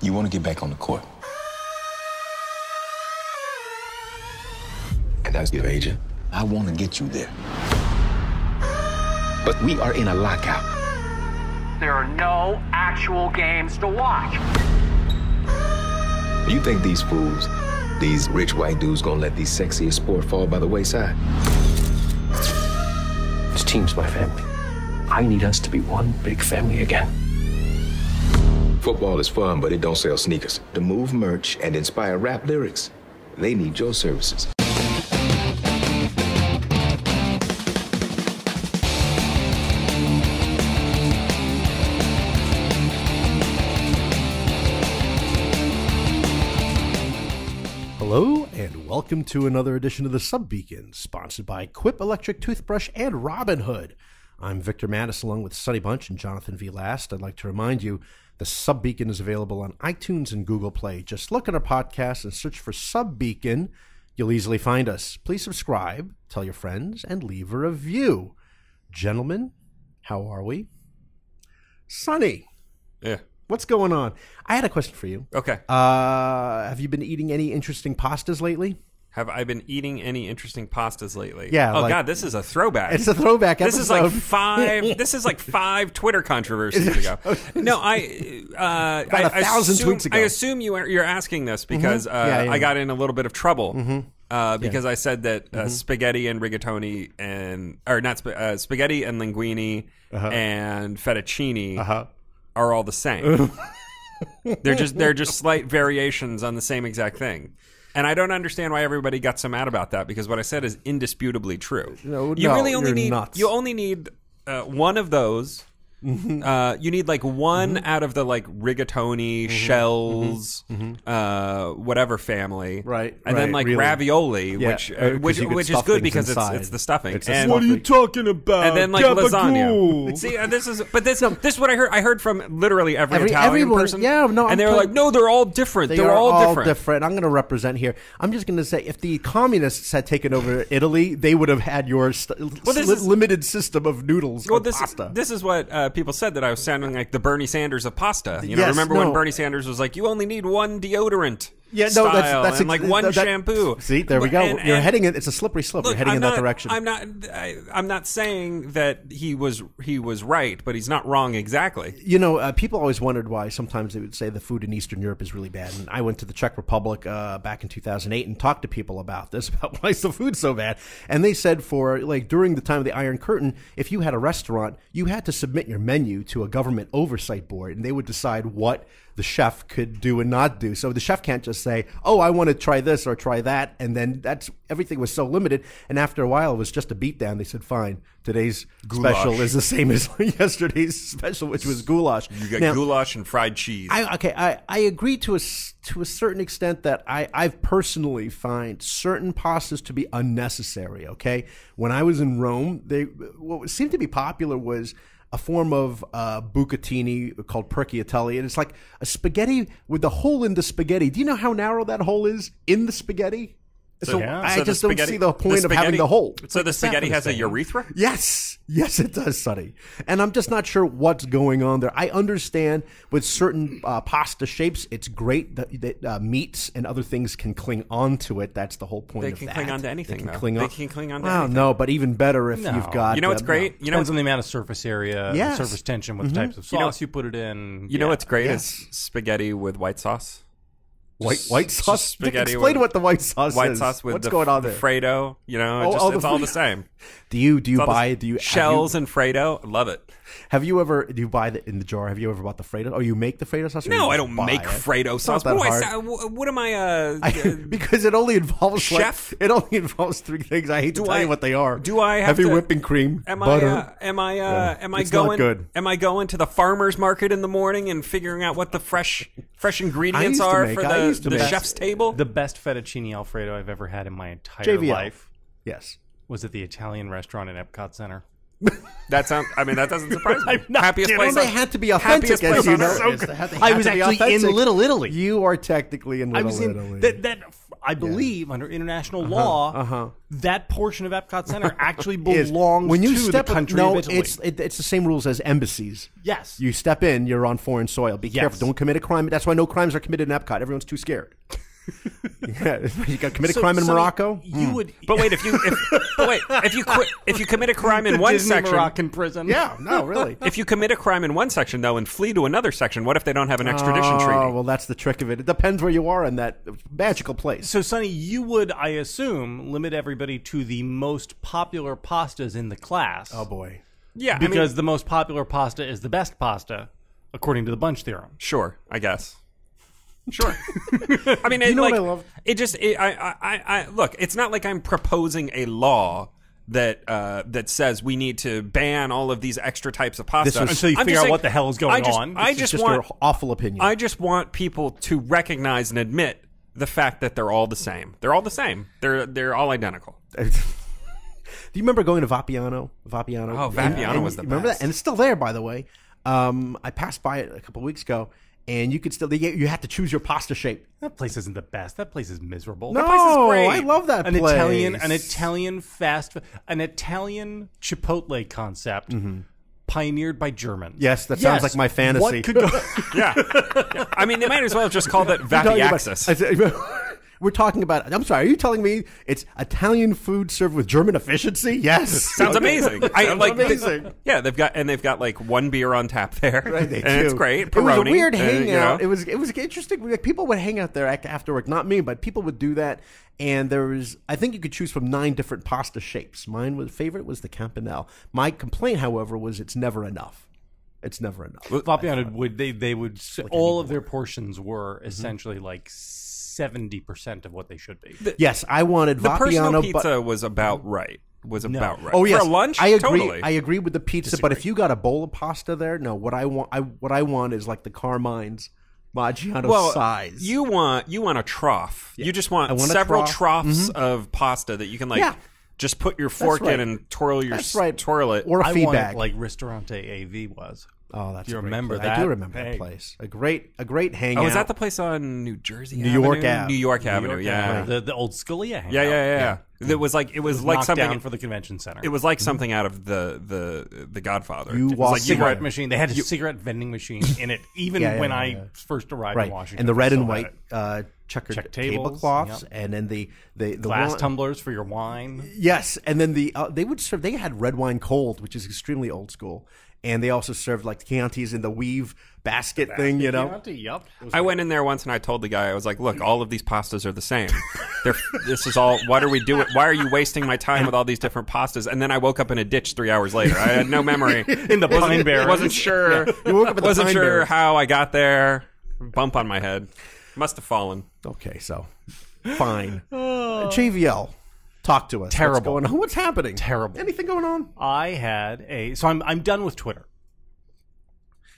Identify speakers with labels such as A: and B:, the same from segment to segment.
A: You want to get back on the court. And as your agent, I want to get you there. But we are in a lockout.
B: There are no actual games to watch.
A: You think these fools, these rich white dudes, gonna let these sexiest sport fall by the wayside?
C: This team's my family. I need us to be one big family again.
A: Football is fun, but it don't sell sneakers. To move merch and inspire rap lyrics, they need your services.
D: Hello, and welcome to another edition of the Sub Beacon, sponsored by Quip Electric Toothbrush and Robinhood. I'm Victor Mattis, along with Sonny Bunch and Jonathan V. Last. I'd like to remind you the Sub Beacon is available on iTunes and Google Play. Just look at our podcast and search for Sub Beacon. You'll easily find us. Please subscribe, tell your friends, and leave a review. Gentlemen, how are we? Sonny.
E: Yeah.
D: What's going on? I had a question for you.
E: Okay.
D: Have you been eating any interesting pastas lately?
E: Have I been eating any interesting pastas lately?
D: Yeah.
E: Oh
D: like,
E: God, this is a throwback.
D: It's a throwback episode.
E: This is like five. This is like 5 Twitter controversies ago. No,
D: About 1,000 tweets ago.
E: I assume you're asking this because I got in a little bit of trouble because I said that spaghetti and rigatoni spaghetti and linguine and fettuccine are all the same. They're just slight variations on the same exact thing. And I don't understand why everybody got so mad about that, because what I said is indisputably true. You only need one of those. You need like one out of the like rigatoni, shells, whatever family,
D: right?
E: And then like
D: really.
E: Ravioli, which is good because it's the stuffing.
D: What are you talking about?
E: And then like lasagna. See, this is what I heard. I heard from literally every Italian person.
D: Yeah, no,
E: and they were like, no, they're all different. They're all different.
D: I'm going to represent here. I'm just going to say, if the communists had taken over Italy, they would have had your limited system of noodles.
E: Well,
D: pasta.
E: This is what people said, that I was sounding like the Bernie Sanders of pasta. Remember when Bernie Sanders was like, you only need one deodorant.
D: Yeah,
E: style,
D: no, that's
E: and like one shampoo.
D: See, there we go. You're heading it. It's a slippery slope.
E: Look,
D: you're heading in that direction.
E: I'm not saying that he was right, but he's not wrong exactly.
D: People always wondered why sometimes they would say the food in Eastern Europe is really bad. And I went to the Czech Republic back in 2008 and talked to people about this, about why is the food so bad. And they said during the time of the Iron Curtain, if you had a restaurant, you had to submit your menu to a government oversight board, and they would decide what the chef could do and not do. So the chef can't just say, oh, I want to try this or try that. And then everything was so limited. And after a while, it was just a beatdown. They said, fine, today's special is the same as yesterday's special, which was goulash.
E: You got goulash and fried cheese.
D: I agree to a certain extent that I've personally find certain pastas to be unnecessary, okay? When I was in Rome, what seemed to be popular was a form of bucatini called perchiatelli, and it's like a spaghetti with the hole in the spaghetti. Do you know how narrow that hole is in the spaghetti? I just don't see the point of having the hole.
E: So the spaghetti has a urethra?
D: Yes, it does, Sonny. And I'm just not sure what's going on there. I understand with certain pasta shapes, it's great that meats and other things can cling onto it. That's the whole point of that.
E: They can cling onto anything, though.
D: They
E: can cling onto anything.
D: No, but even better if you've got...
E: You know what's great?
F: Depends on the amount of surface area, surface tension, what types of sauce you put it in.
E: You know what's great is spaghetti with white sauce.
D: White sauce?
E: Spaghetti.
D: Explain what the white sauce is.
E: White sauce with
D: what's going on there?
E: The Fredo. It's all the same.
D: Do you buy
E: shells and Fredo? I love it.
D: Do you buy it in the jar? Have you ever bought the Fredo? Oh, you make the Fredo sauce?
E: No, I don't make Fredo sauce. What am I?
D: Because it only involves
E: chef.
D: It only involves 3 things. I hate to tell you what they are.
E: Do I have
D: heavy whipping cream?
E: Butter? Am I going?
D: Not good.
E: Am I going to the farmer's market in the morning and figuring out what the fresh ingredients are for the chef's table?
F: The best fettuccine Alfredo I've ever had in my entire life.
D: Yes.
F: Was at the Italian restaurant at Epcot Center.
E: That doesn't surprise me. Happiest place.
D: They had to be authentic, as you know.
F: I was actually in Little Italy.
D: You are technically in Little Italy.
F: I believe under international law, that portion of Epcot Center actually belongs
D: when you
F: to
D: step
F: the country of Italy.
D: It's the same rules as embassies.
F: Yes.
D: You step in, you're on foreign soil. Be careful. Don't commit a crime. That's why no crimes are committed in Epcot. Everyone's too scared. You got commit a crime in Morocco.
F: You would,
E: but wait, if you commit a crime in one
F: Disney
E: section,
F: Moroccan prison.
D: Yeah, no, really.
E: If you commit a crime in one section though and flee to another section, what if they don't have an extradition treaty?
D: Oh, well, that's the trick of it. It depends where you are in that magical place.
F: So, Sonny, you would, I assume, limit everybody to the most popular pastas in the class.
D: Oh boy,
E: yeah,
F: because the most popular pasta is the best pasta, according to the Bunch theorem.
E: Sure, I guess. Sure. I mean,
D: you know what I love?
E: Look, it's not like I'm proposing a law that says we need to ban all of these extra types of pasta
F: until you figure out what the hell is going on.
D: I just want your awful opinion.
E: I just want people to recognize and admit the fact that they're all the same. They're all the same. They're all identical.
D: Do you remember going to Vapiano?
E: Oh, Vapiano was the best.
D: Remember that? And it's still there, by the way. I passed by it a couple of weeks ago. And you could still, you have to choose your pasta shape.
F: That place isn't the best. That place is miserable.
D: No,
F: that place is great.
D: I love that place.
F: An Italian Chipotle concept pioneered by Germans.
D: Yes, that sounds like my fantasy.
F: What could go?
E: Yeah. I mean, they might as well have just called it Vapiaxis.
D: We're talking about, I'm sorry, are you telling me it's Italian food served with German efficiency? Yes.
E: Sounds amazing.
D: Amazing.
E: They've got like one beer on tap there. Right, they do.
D: It's
E: great.
D: Peroni, it was a weird
E: You
D: hangout.
E: know.
D: It was interesting. People would hang out there after work. Not me, but people would do that. And I think you could choose from 9 different pasta shapes. Favorite was the Campanelle. My complaint, however, was it's never enough. It's never enough.
F: Vapiano all of their portions were essentially like 70% of what they should be.
D: Yes, I wanted
E: the
D: Vapiano.
E: personal pizza was about right. About right.
D: Oh yes,
E: for a lunch.
D: I agree.
E: Totally.
D: I agree with the pizza, but if you got a bowl of pasta there, no. What I want is like the Carmine's Maggiano size.
E: You want a trough.
D: Yeah.
E: You just want several troughs of pasta that you can just put your fork in and twirl twirl it.
D: Or a feed
F: want
D: bag,
F: like Ristorante AV was.
D: Oh, that's.
F: Do you remember that?
D: I do remember that place. A great hangout.
E: Oh, is that the place on New Jersey?
D: New York Ave.
E: New York Avenue. Yeah.
F: The old Scalia hangout.
E: Yeah. It was like something
F: down for the convention center.
E: It was like something out of the Godfather.
D: It was
F: like cigarette machine. They had a cigarette vending machine in it, even when I first arrived in Washington.
D: And the red and white checkered tablecloths, and then the
F: glass tumblers for your wine.
D: Yes, and then they would serve. They had red wine cold, which is extremely old school. And they also served like Chiantis in the weave basket thing, you know.
F: Chianti, yep.
E: I went in there once and I told the guy, I was like, "Look, all of these pastas are the same. This is all. What are we doing? Why are you wasting my time with all these different pastas?" And then I woke up in a ditch 3 hours later. I had no memory
F: in the Pine Barrens.
E: Wasn't sure.
D: Yeah. You woke up at the
E: wasn't
D: Pine
E: sure
D: Barrens.
E: how I got there. Bump on my head. Must have fallen.
D: Okay, so fine. JVL. Talk to us.
F: Terrible.
D: What's going on? What's happening?
F: Terrible.
D: Anything going on?
F: I had so I'm done with Twitter.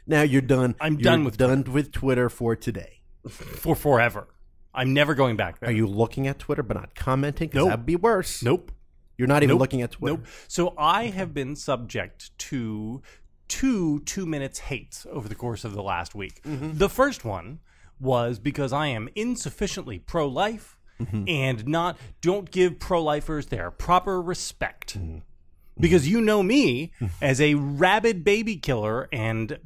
D: Now you're done.
F: I'm done
D: with Twitter for today.
F: For forever. I'm never going back there.
D: Are you looking at Twitter but not commenting? Because
F: Nope.
D: that'd be worse.
F: Nope.
D: You're not even looking at Twitter.
F: Nope. So I have been subject to 2 minutes hates over the course of the last week. Mm-hmm. The first one was because I am insufficiently pro-life and don't give pro-lifers their proper respect. Mm-hmm. Because you know me as a rabid baby killer and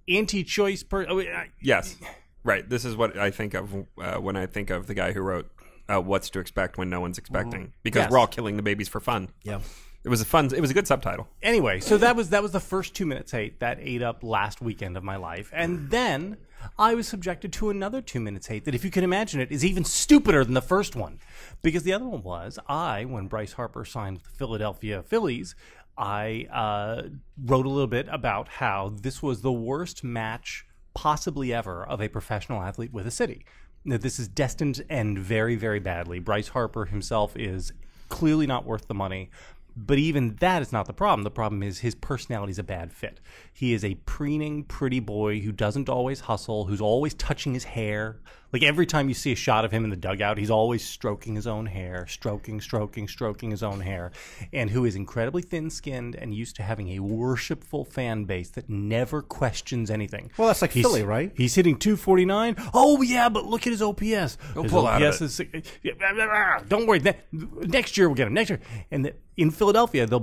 F: anti-choice person.
E: Yes. Right. This is what I think of when I think of the guy who wrote What's to Expect When No One's Expecting. Because we're all killing the babies for fun.
D: Yeah.
E: It was a good subtitle.
F: Anyway, so that was the first 2 minutes hate that ate up last weekend of my life. And then I was subjected to another 2 minutes hate that, if you can imagine it, is even stupider than the first one. Because the other one was, when Bryce Harper signed with the Philadelphia Phillies, I wrote a little bit about how this was the worst match possibly ever of a professional athlete with a city. Now, this is destined to end very, very badly. Bryce Harper himself is clearly not worth the money. But even that is not the problem. The problem is his personality is a bad fit. He is a preening, pretty boy who doesn't always hustle, who's always touching his hair Like every time you see a shot of him in the dugout, he's always stroking his own hair, stroking his own hair, and who is incredibly thin-skinned and used to having a worshipful fan base that never questions anything.
D: Well, that's like Philly, right?
F: He's hitting 249. Oh, yeah, but look at his OPS.
E: He'll pull out of it.
F: Don't worry. Next year we'll get him. Next year. And in Philadelphia, they'll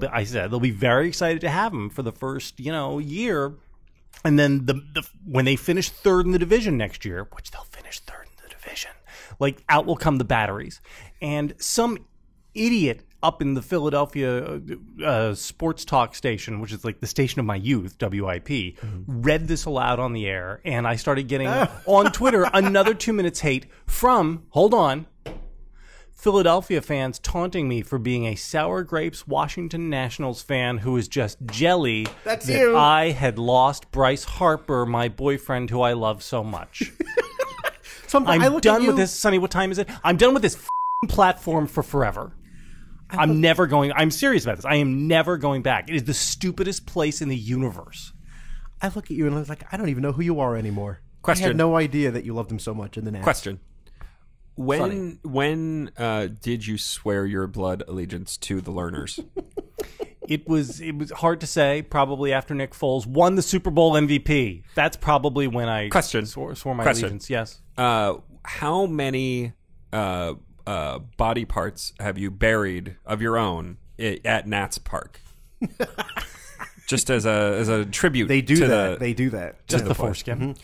F: be very excited to have him for the first, year. And then when they finish third in the division next year, which they'll finish third in the division, like out will come the batteries. And some idiot up in the Philadelphia sports talk station, which is like the station of my youth, WIP, read this aloud on the air. And I started getting on Twitter another 2 minutes hate from, hold on, Philadelphia fans taunting me for being a Sour Grapes Washington Nationals fan who is just jelly that
D: you.
F: I had lost Bryce Harper, my boyfriend who I love so much. I'm done with this. Sonny, what time is it? I'm done with this platform for forever. I'm serious about this. I am never going back. It is the stupidest place in the universe.
D: I look at you and I was like, I don't even know who you are anymore.
E: Question.
D: I had no idea that you loved him so much in the Nats.
E: Question. When did you swear your blood allegiance to the Lerners?
F: It was hard to say. Probably after Nick Foles won the Super Bowl MVP. That's probably when I swore my allegiance. Yes.
E: How many body parts have you buried of your own at Nats Park? Just as a tribute.
D: They do that. They do that.
F: Just the foreskin.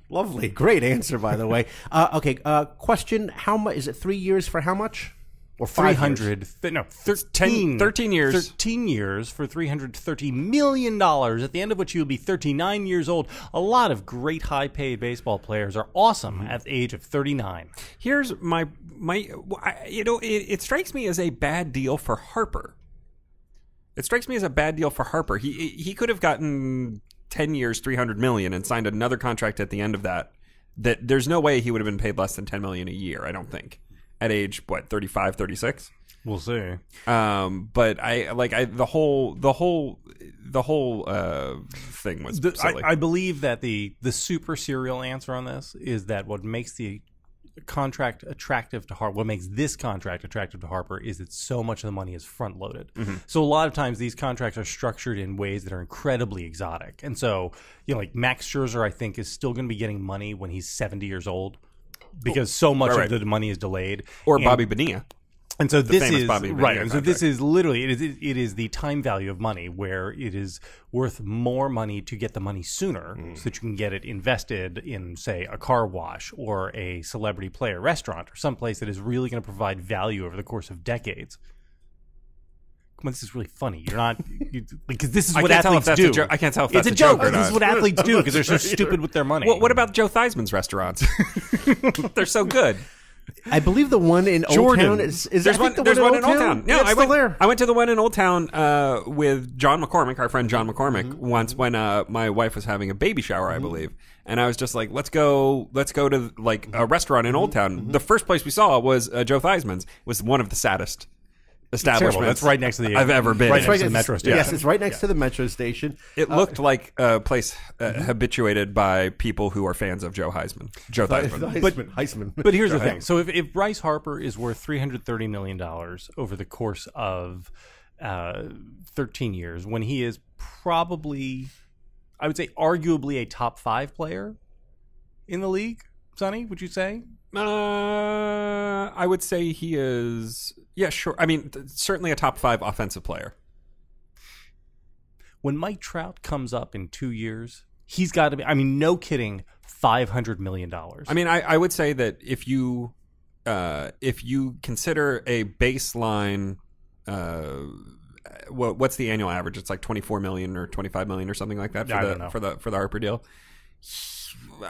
D: Lovely. Great answer, by the way. Okay, question. How much is it? 3 years for how much? Or
F: 500?
D: No,
F: 13
E: years.
F: 13 years for $330 million, at the end of which you'll be 39 years old. A lot of great high-paid baseball players are awesome at the age of 39.
E: Here's my it strikes me as a bad deal for Harper. He could have gotten 10 years, $300 million, and signed another contract at the end of that. That there's no way he would have been paid less than $10 million a year. I don't think at age 35, 36.
F: We'll see.
E: But the whole thing was silly.
F: I believe that the super serial answer on this is that what makes the contract attractive to Harper, what makes this contract attractive to Harper is that so much of the money is front loaded. So a lot of times these contracts are structured in ways that are incredibly exotic. And so, like Max Scherzer, I think, is still going to be getting money when he's 70 years old because so much of the money is delayed.
E: Or Bobby Bonilla.
F: And so this is
E: Bobby
F: right. And so this is literally it is the time value of money, where it is worth more money to get the money sooner, so that you can get it invested in, say, a car wash or a celebrity player restaurant or someplace that is really going to provide value over the course of decades. Come on, this is really funny. You're not because this is what athletes do.
E: I can't tell if that's
F: a joke.
E: or not.
F: This is what athletes do because they're so stupid with their money.
E: What about Joe Theismann's restaurants? They're so good.
D: I believe the one in Old Town is
E: there's one in Old Town. No, I went to the one in Old Town with John McCormick, our friend John McCormick, once when my wife was having a baby shower, I believe, and I was just like, let's go to like a restaurant in Old Town. The first place we saw was Joe Theismann's. It was one of the saddest establishments.
F: That's right next to the
E: I've ever been.
F: Right next to the metro station.
D: Yes, it's right next to the metro station.
E: It looked like a place habituated by people who are fans of Joe Theismann.
D: But
F: here's the thing. So if Bryce Harper is worth $330 million over the course of 13 years, when he is probably, I would say, arguably a top 5 player in the league, Sonny, would you say?
E: I would say he is. Yeah, sure. I mean, certainly a top 5 offensive player.
F: When Mike Trout comes up in 2 years, he's got to be, I mean, no kidding, $500 million.
E: I mean, I would say that if you consider a baseline, what's the annual average? It's like 24 million or 25 million or something like that for the Harper deal.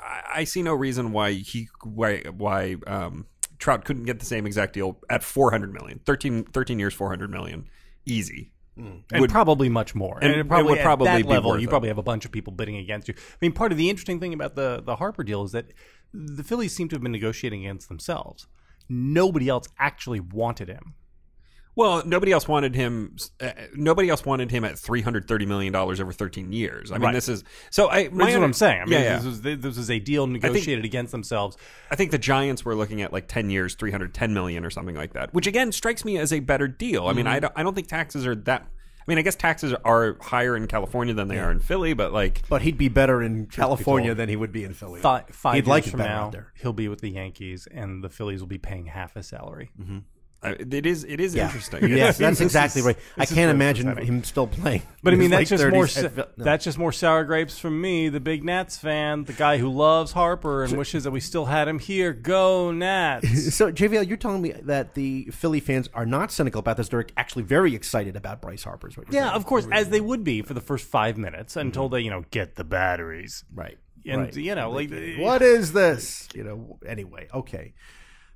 E: I see no reason why Trout couldn't get the same exact deal at $400 million. 13 years, $400 million, easy.
F: And probably much more.
E: And it would probably
F: at that
E: be
F: level,
E: worth
F: you
E: it.
F: probably have a bunch of people bidding against you. I mean, part of the interesting thing about the Harper deal is that the Phillies seem to have been negotiating against themselves. Nobody else actually wanted him.
E: Well, nobody else wanted him. Nobody else wanted him at $330 million over 13 years. I mean, this is so. That's
F: what I'm saying. I mean, this was a deal negotiated against themselves.
E: I think the Giants were looking at like 10 years, $310 million or something like that, which again strikes me as a better deal. I mean, I don't think taxes are that. I mean, I guess taxes are higher in California than they are in Philly, but
D: he'd be better in California than he would be in Philly.
F: Five
D: he'd
F: years
D: like it
F: from
D: better
F: now,
D: out there.
F: he'll be with the Yankees, and the Phillies will be paying half his salary.
D: Mm-hmm.
E: It is interesting.
D: Yes, that's exactly right. I can't imagine him still playing.
F: But I mean, that's just more sour grapes from me, the big Nats fan, the guy who loves Harper and wishes that we still had him here. Go Nats!
D: So, JVL, you're telling me that the Philly fans are not cynical about this; they're actually very excited about Bryce Harper.
F: Yeah, of course, as they would be for the first 5 minutes until they, get the batteries
D: right.
F: And
D: what is this? Anyway, okay.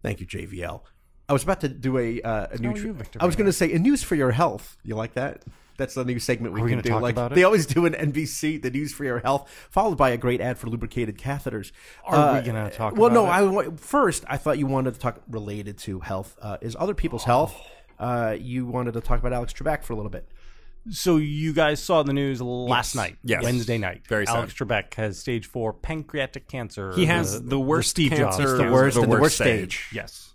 D: Thank you, JVL. I was about to do a new. I was going to say a news for your health. You like that? That's the new segment we can do.
F: Talk about it?
D: They always do an NBC, the news for your health, followed by a great ad for lubricated catheters.
F: Are we going to talk?
D: Well,
F: about
D: no. First, I thought you wanted to talk related to health. Is other people's health? You wanted to talk about Alex Trebek for a little bit.
F: So you guys saw the news last night, Wednesday night.
E: Very sad.
F: Alex Trebek has stage 4 pancreatic cancer.
E: He has the worst
F: Steve Jobs.
E: cancer,
D: the worst stage.
F: Yes.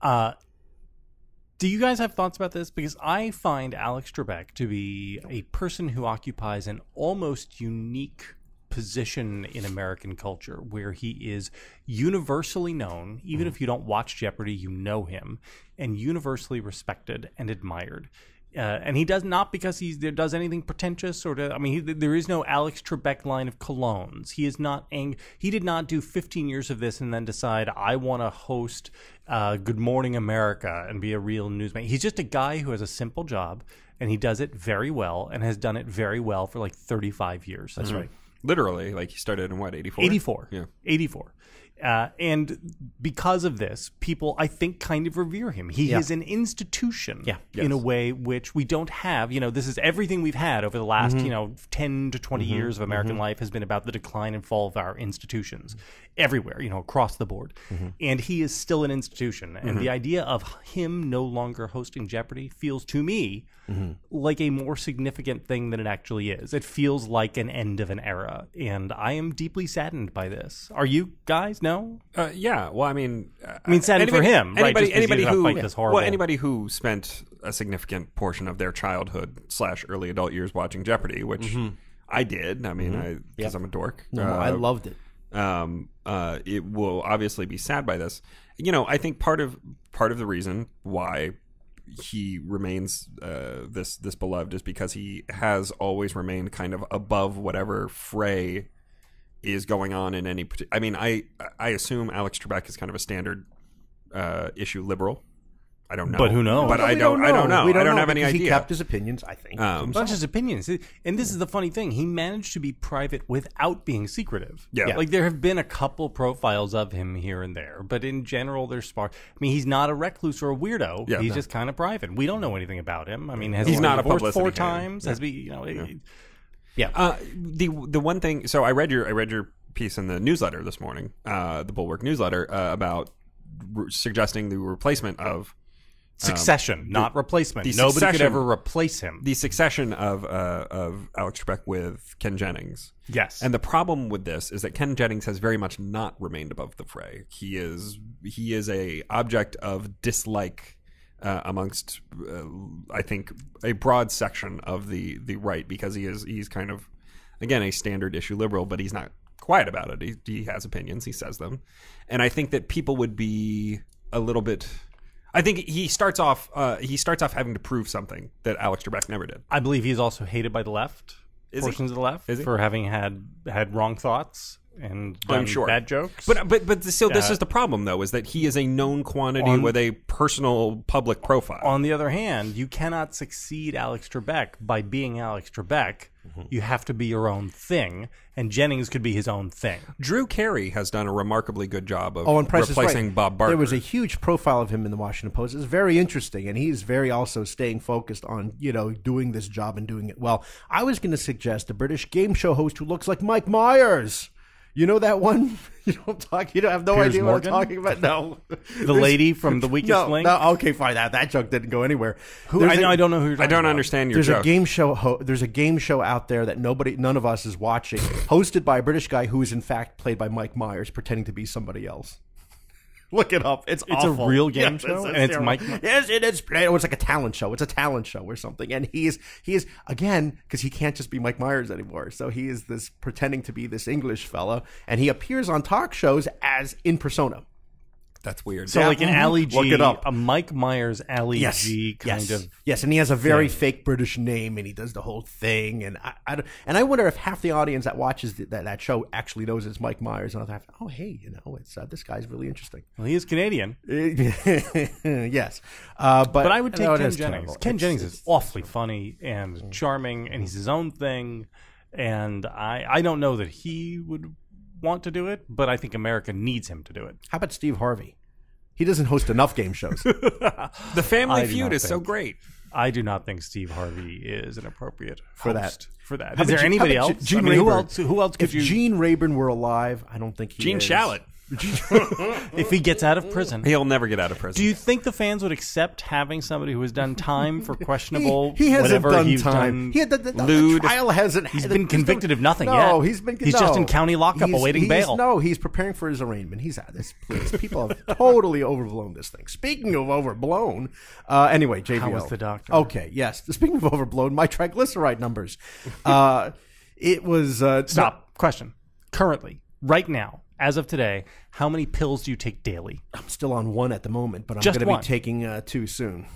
F: Do you guys have thoughts about this? Because I find Alex Trebek to be a person who occupies an almost unique position in American culture, where he is universally known. Even if you don't watch Jeopardy, you know him, and universally respected and admired. And he does not because he does anything pretentious there is no Alex Trebek line of colognes. He is not he did not do 15 years of this and then decide I want to host Good Morning America and be a real newsman. He's just a guy who has a simple job and he does it very well and has done it very well for like 35 years.
E: That's right. Literally, he started in what, 84?
F: 84.
E: Yeah.
F: 84. And because of this, people, I think, kind of revere him. He is an institution in a way which we don't have. This is everything we've had over the last, 10 to 20 years of American life has been about the decline and fall of our institutions everywhere, across the board. And he is still an institution. And the idea of him no longer hosting Jeopardy feels to me like a more significant thing than it actually is. It feels like an end of an era. And I am deeply saddened by this. Are you guys? No?
E: Yeah. Well,
F: saddened for him.
E: Anybody who spent a significant portion of their childhood / early adult years watching Jeopardy, which I did. Because I'm a dork.
D: No, I loved it.
E: It will obviously be sad by this. I think part of the reason why he remains this beloved is because he has always remained kind of above whatever fray is going on in any particular. I assume Alex Trebek is kind of a standard issue liberal. I don't know,
F: but who knows?
E: But I don't know. I don't have any idea.
D: He kept his opinions, I think.
F: Not just his opinions, and this is the funny thing. He managed to be private without being secretive.
E: Yeah.
F: There have been a couple profiles of him here and there, but in general, they're sparse. He's not a recluse or a weirdo. Yeah, he's just kind of private. We don't know anything about him. Has
E: he's
F: he
E: not
F: divorced
E: a
F: 4 times?
E: Yeah.
F: Has we,
E: Yeah. The one thing. So I read your piece in the newsletter this morning, the Bulwark newsletter, about suggesting the replacement of
F: succession, not replacement. Nobody could ever replace him.
E: The succession of Alex Trebek with Ken Jennings.
F: Yes.
E: And the problem with this is that Ken Jennings has very much not remained above the fray. He is a object of dislike amongst I think a broad section of the right, because he's kind of, again, a standard issue liberal, but he's not quiet about it. He has opinions, he says them, and I think that people would be a little bit. I think he starts off having to prove something that Alex Trebek never did.
F: I believe he's also hated by the left, portions of the left, for having had wrong thoughts and done bad jokes.
E: But still, this is the problem, though, is that he is a known quantity with a personal public profile.
F: On the other hand, you cannot succeed Alex Trebek by being Alex Trebek. You have to be your own thing, and Jennings could be his own thing.
E: Drew Carey has done a remarkably good job of
D: replacing
E: Bob Barker.
D: There was a huge profile of him in the Washington Post. It's very interesting, and he's very also staying focused on doing this job and doing it well. I was going to suggest a British game show host who looks like Mike Myers. You know that one? You don't talk. You don't have no
F: Piers
D: idea
F: Morgan?
D: what I'm talking about. No,
F: The lady from The Weakest Link?
D: No, okay, fine. That joke didn't go anywhere.
F: I don't know who you're talking
E: I don't
F: about.
E: understand your
D: There's
E: joke.
D: a game show. There's a game show out there that none of us is watching, hosted by a British guy who is in fact played by Mike Myers, pretending to be somebody else. Look it up. It's awful.
F: a real game show, and it's
D: terrible.
F: Mike.
D: Yes, it is. It's like a talent show. It's a talent show or something. And he is again, because he can't just be Mike Myers anymore. So he is this pretending to be this English fella, and he appears on talk shows as in persona.
E: That's weird.
F: So like an Ali G,
D: Look it up.
F: a Mike Myers Ali G kind of.
D: Yes, and he has a very fake British name, and he does the whole thing. And I wonder if half the audience that watches that show actually knows it's Mike Myers, and I thought, hey, it's this guy's really interesting.
F: Well, he is Canadian.
D: Yes,
F: But I would take Ken
D: is
F: Jennings.
D: terrible.
F: Ken Jennings is awfully funny and charming, and he's his own thing. And I don't know that he would want to do it, but I think America needs him to do it.
D: How about Steve Harvey? He doesn't host enough game shows.
E: The Family
F: I do
E: Feud
F: not
E: is so
F: think-
E: great.
F: I do not think Steve Harvey is an appropriate
D: For that.
F: host for that.
D: How
F: Is there
D: about
F: anybody
D: how about
F: else?
D: Gene
F: I mean, who
D: Rayburn?
F: else? Who else could
D: If
F: you?
D: Gene Rayburn were alive, I don't think he
E: Gene
D: is.
E: Shalit.
F: If he gets out of prison,
E: He'll never get out of prison.
F: do you think the fans would accept having somebody who has done time for questionable
D: He hasn't
F: whatever
D: done
F: he's
D: time.
F: done?
D: The
E: lewd.
D: trial hasn't.
F: He's been convicted of nothing
D: no,
F: yet.
D: He's
F: just in county lockup awaiting bail.
D: No, he's preparing for his arraignment. He's at this. Please, people have totally overblown this thing. Speaking of overblown, anyway, JVL.
F: How was the doctor?
D: Okay, yes. Speaking of overblown, my triglyceride numbers. It was
F: Stop. Question. Currently, right now, as of today, how many pills do you take daily?
D: I'm still on one at the moment, but I'm
F: Just
D: going to
F: one?
D: be taking two soon.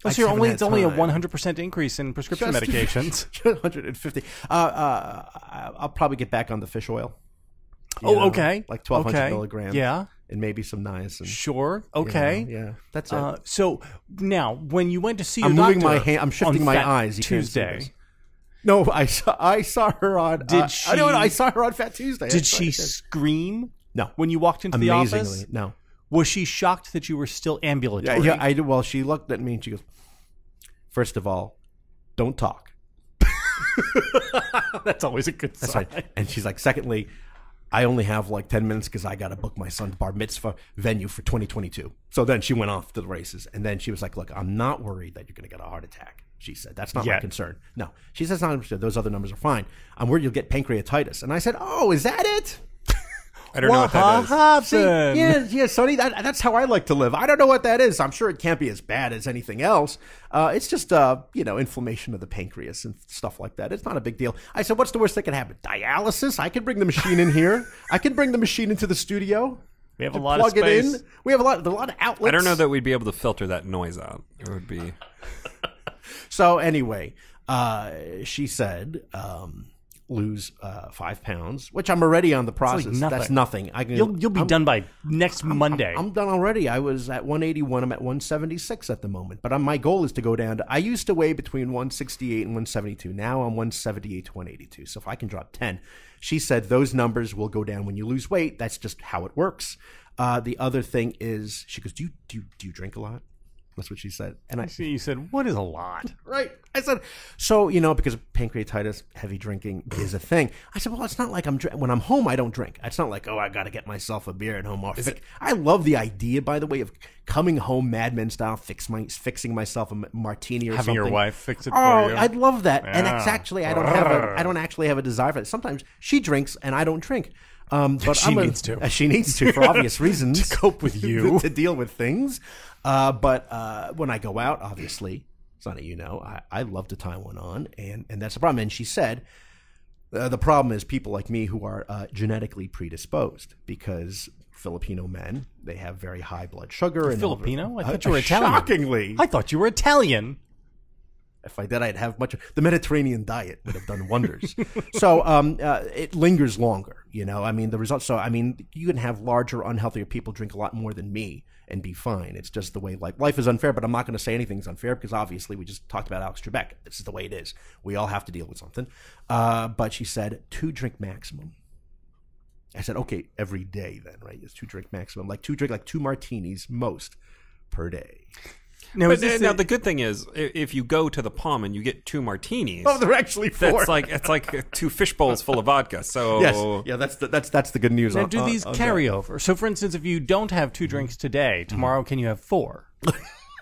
F: Oh,
D: I
F: so
D: haven't had
F: it's only a
D: time.
F: 100% increase in prescription medications.
D: 150. I'll probably get back on the fish oil.
F: Oh, okay.
D: Like 1,200
F: Okay.
D: milligrams.
F: Yeah.
D: And maybe some niacin.
F: Sure. Okay.
D: Yeah, that's it.
F: So now, when you went to see your
D: I'm
F: doctor,
D: moving my hand. I'm shifting
F: on
D: my
F: Fat
D: eyes. You can't see
F: Tuesday.
D: this. No, I saw her on.
F: Did she?
D: No, I saw her on Fat Tuesday.
F: Did
D: That's
F: she
D: what I said.
F: scream?
D: No.
F: When you walked into the
D: Amazingly,
F: office,
D: no.
F: was she shocked that you were still ambulatory?
D: Yeah, I do. Well, she looked at me and she goes, "First of all, don't talk."
F: That's always a good
D: That's
F: sign.
D: right. And she's like, secondly, I only have like 10 minutes because I got to book my son's bar mitzvah venue for 2022. So then she went off to the races. And then she was like, look, I'm not worried that you're going to get a heart attack. She said, that's not my
F: Yet.
D: concern. No. She says, not those other numbers are fine. I'm worried you'll get pancreatitis. And I said, oh, is that it?
E: I don't know what that is.
F: happened?
D: See, yeah, Sonny, that's how I like to live. I don't know what that is. I'm sure it can't be as bad as anything else. It's just, inflammation of the pancreas and stuff like that. It's not a big deal. I said, what's the worst that could happen? Dialysis? I can bring the machine in here. I can bring the machine into the studio.
F: We have a
D: To
F: lot
D: plug
F: of space.
D: it in. We have a lot of outlets.
E: I don't know that we'd be able to filter that noise out. It would be.
D: So anyway, she said, lose 5 pounds, which I'm already on the process.
F: nothing.
D: That's nothing. I can.
F: You'll be done by next Monday.
D: I'm done already. I was at 181. I'm at 176 at the moment. But my goal is to go down to. I used to weigh between 168 and 172. Now I'm 178 to 182. So if I can drop 10, she said those numbers will go down when you lose weight. That's just how it works. The other thing is, she goes, "Do you drink a lot?" That's what she said. And I
F: See, you said, what is a lot?
D: Right. I said, so, because pancreatitis, heavy drinking is a thing. I said, well, it's not like when I'm home, I don't drink. It's not like, I got to get myself a beer at home. I love the idea, by the way, of coming home Mad Men style, fixing myself a martini or
F: Having
D: something.
F: your wife fix it
D: Oh,
F: for you.
D: I'd love that. And
F: Yeah.
D: it's actually, I don't actually have a desire for that. Sometimes she drinks and I don't drink. But
F: She needs to.
D: She needs to for obvious reasons.
F: To cope with you.
D: to deal with things. But when I go out, obviously, Sonny, I love to tie one on, and that's the problem. And she said, the problem is people like me who are genetically predisposed because Filipino men, they have very high blood sugar. And
F: Filipino? I thought you were Italian.
D: Shockingly.
F: I thought you were Italian.
D: If I did, I'd have the Mediterranean diet would have done wonders. So it lingers longer, the results. So, you can have larger, unhealthier people drink a lot more than me and be fine. It's just the way life is unfair, but I'm not going to say anything's unfair because obviously we just talked about Alex Trebek. This is the way it is. We all have to deal with something. But she said 2 drink maximum. I said, okay, every day then, right? It's 2 drink maximum. Like 2 martinis most per day.
F: Now,
E: Now the good thing is, if you go to the Palm and you get 2 martinis,
D: they're actually 4.
E: It's like 2 fish bowls full of vodka. So
D: yes, yeah, that's the good news.
F: Now, do these carry over? So, for instance, if you don't have 2 drinks today, tomorrow can you have 4?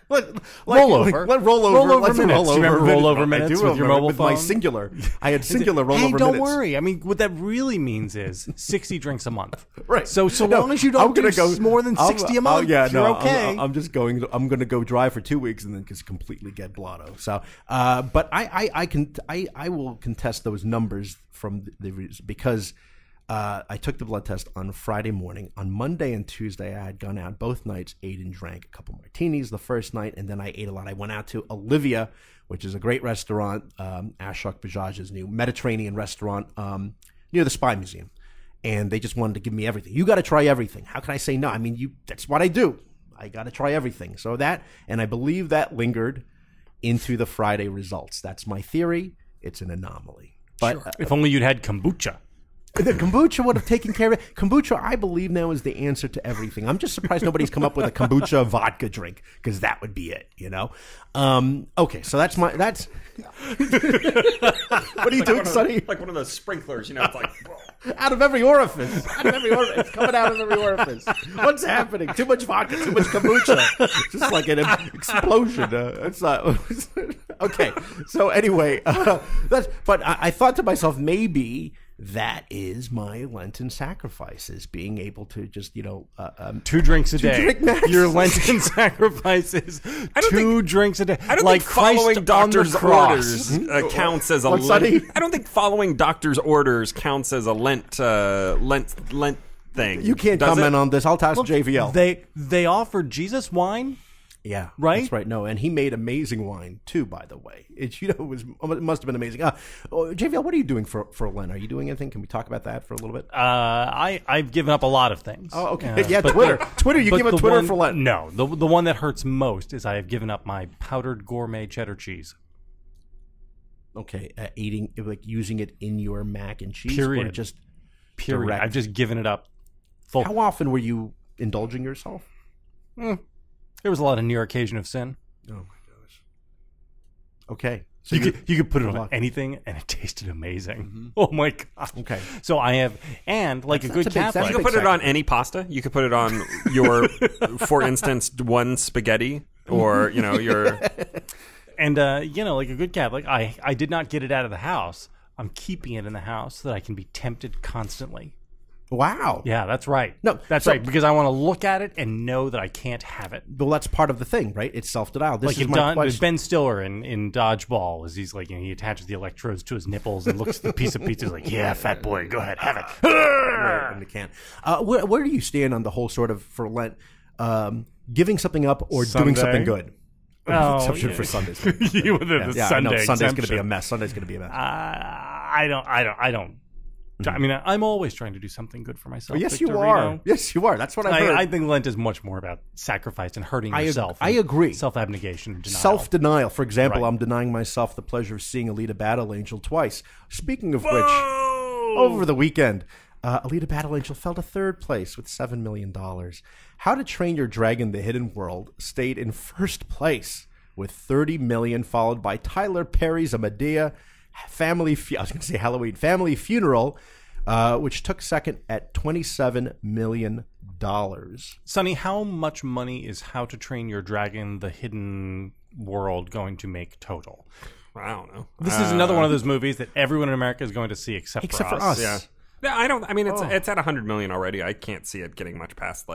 D: Rollover. Let's roll over.
F: Do you remember rollover minutes with your mobile phone?
D: My singular. I had singular rollover minutes.
F: Hey, don't worry. I mean, what that really means is 60 drinks a month.
D: Right.
F: So long as you don't do more than 60 a month, you're okay.
D: I'm just going. I'm going to go dry for 2 weeks and then just completely get blotto. So, but I will contest those numbers from because. I took the blood test on Friday morning. On Monday and Tuesday, I had gone out both nights, ate and drank a couple martinis the first night, and then I ate a lot. I went out to Olivia, which is a great restaurant, Ashok Bajaj's new Mediterranean restaurant near the Spy Museum. And they just wanted to give me everything. You got to try everything. How can I say no? I mean, that's what I do. I got to try everything. So that, and I believe that lingered into the Friday results. That's my theory. It's an anomaly. But
F: sure. If only you'd had kombucha.
D: The kombucha would have taken care of it. Kombucha, I believe now, is the answer to everything. I'm just surprised nobody's come up with a kombucha vodka drink, because that would be it, you know? Okay, so that's... What are you doing, Sonny?
E: Like one of those sprinklers, you know, it's like...
D: Out of every orifice. It's coming out of every orifice. What's happening? Too much vodka, too much kombucha. Just like an explosion. It's not... Okay, so anyway, but I thought to myself, maybe... that is my Lenten sacrifice, is being able to just,
F: 2 drinks a day.
D: Drink max.
F: Your Lenten sacrifice is 2 drinks a day.
E: I don't
F: like
E: think following doctor's orders counts as a Lent. I don't think following doctor's orders counts as a Lent thing.
D: You can't comment on this. I'll toss JVL.
F: They offered Jesus wine.
D: Yeah,
F: right.
D: That's right. No, and he made amazing wine too. By the way, it must have been amazing. JVL, what are you doing for Lent? Are you doing anything? Can we talk about that for a little bit?
F: I've given up a lot of things.
D: Oh, okay. Yeah, Twitter. You give up Twitter for Lent?
F: No, the one that hurts most is I have given up my powdered gourmet cheddar cheese.
D: Okay, using it in your mac and cheese,
F: period.
D: Or just
F: period.
D: Direct?
F: I've just given it up. Full.
D: How often were you indulging yourself?
F: There was a lot of near occasion of sin.
D: Oh my gosh. Okay.
F: So you could put it on anything and it tasted amazing. Mm-hmm. Oh my god.
D: Okay.
F: So I have, and like a good Catholic,
E: you could put it on any pasta. You could put it on your, for instance, one spaghetti, or your.
F: And like a good Catholic, I did not get it out of the house. I'm keeping it in the house so that I can be tempted constantly.
D: Wow.
F: Yeah, that's right.
D: No,
F: that's right, because I want to look at it and know that I can't have it.
D: Well, that's part of the thing, right? It's self-denial. This is
F: my
D: question.
F: Ben Stiller in Dodgeball, is he's like, he attaches the electrodes to his nipples and looks at the piece of pizza, he's like, yeah, fat boy, go ahead, have it.
D: Right, in the can. Where do you stand on the whole sort of, for Lent, giving something up or doing something good? Exception for Sundays.
F: Sunday's
D: going to be a mess. Sunday's going to be a mess.
F: I don't. I mean, I'm always trying to do something good for myself.
D: Well, yes,
F: Victor,
D: you are. Yes, you are. That's what I heard.
F: I think Lent is much more about sacrifice and hurting yourself.
D: I agree.
F: Self-abnegation and denial.
D: Self-denial. For example, I'm denying myself the pleasure of seeing Alita Battle Angel twice. Speaking of which, over the weekend, Alita Battle Angel fell to 3rd place with $7 million. How to Train Your Dragon: The Hidden World stayed in 1st place with $30 million, followed by Tyler Perry's Medea Family Funeral, which took 2nd at $27 million.
F: Sonny, how much money is How to Train Your Dragon: The Hidden World going to make total?
E: I don't know.
F: This is another one of those movies that everyone in America is going to see except for us.
E: Yeah. Yeah, I don't. I mean, it's at $100 million already. I can't see it getting much past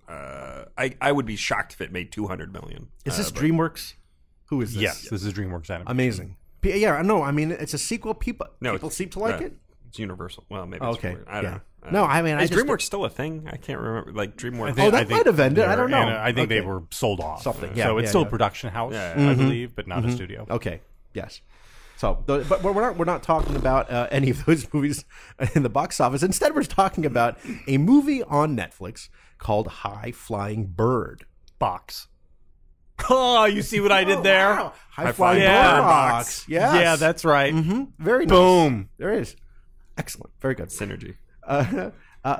E: I would be shocked if it made $200 million.
D: Is this DreamWorks? Who is this?
F: Yes, this is DreamWorks animation.
D: Amazing. Yeah, no, I mean, it's a sequel. People seem to like it.
E: It's Universal. Well, maybe it's
D: okay.
E: I don't know.
D: No, I mean,
E: is DreamWorks still a thing? I can't remember. Like DreamWorks.
D: That might have ended. I don't know.
F: I think they were sold off.
D: Something.
F: So it's still a production house, I believe, but not a studio.
D: Okay. Yes. So, but we're not talking about any of those movies in the box office. Instead, we're talking about a movie on Netflix called High Flying Bird
F: Box. Oh, you see what I did there?
D: Wow. High Flying Bird Box. Yes.
F: Yeah, that's right.
D: Very nice.
F: Boom.
D: There is. Excellent. Very good.
E: Synergy.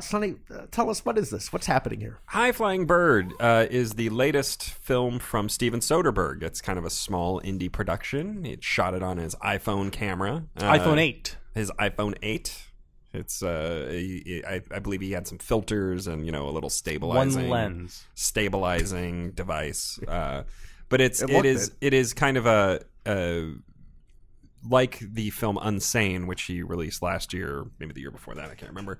D: Sonny, tell us, what is this? What's happening here?
E: High Flying Bird is the latest film from Steven Soderbergh. It's kind of a small indie production. He shot it on his iPhone camera.
F: iPhone 8.
E: His iPhone 8. It's I believe he had some filters and a little stabilizing device. But it is kind of a like the film Unsane, which he released last year, maybe the year before that, I can't remember.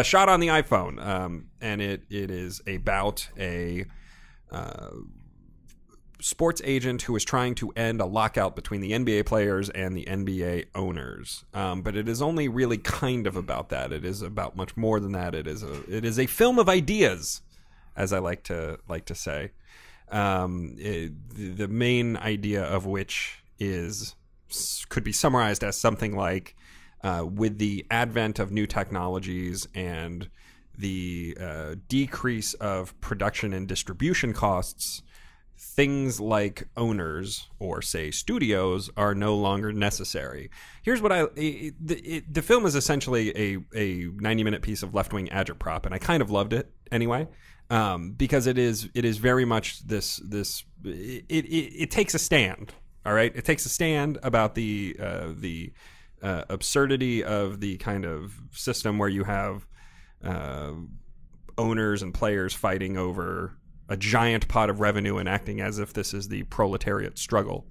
E: Shot on the iPhone, and it is about a sports agent who is trying to end a lockout between the NBA players and the NBA owners. But it is only really kind of about that. It is about much more than that. It is a film of ideas, as I like to say. The main idea of which could be summarized as something like, with the advent of new technologies and the decrease of production and distribution costs, things like owners or, say, studios are no longer necessary. Here's what the film is essentially a 90-minute piece of left-wing agitprop, and I kind of loved it anyway, because it is very much this. It takes a stand. All right, it takes a stand about the absurdity of the kind of system where you have owners and players fighting over a giant pot of revenue and acting as if this is the proletariat struggle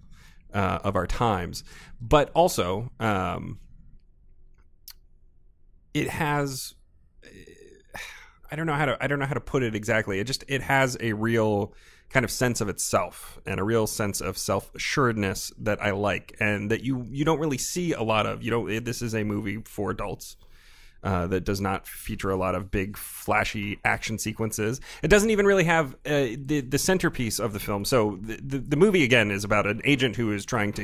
E: of our times. But also, it has. I don't know how to put it exactly. It has a real kind of sense of itself and a real sense of self-assuredness that I like, and that you don't really see a lot of. This is a movie for adults that does not feature a lot of big flashy action sequences. It doesn't even really have the centerpiece of the film. So the movie again is about an agent who is trying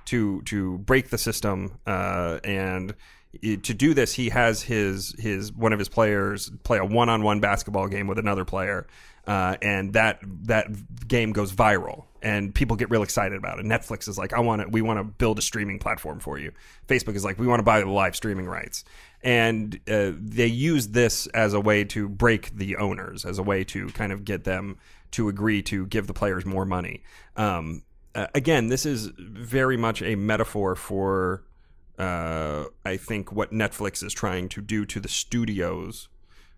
E: to break the system, and to do this he has his one of his players play a one-on-one basketball game with another player. And that game goes viral, and people get real excited about it. Netflix is like, we want to build a streaming platform for you. Facebook is like, we want to buy the live streaming rights. And they use this as a way to break the owners, as a way to kind of get them to agree to give the players more money. Again, this is very much a metaphor for, I think, what Netflix is trying to do to the studios.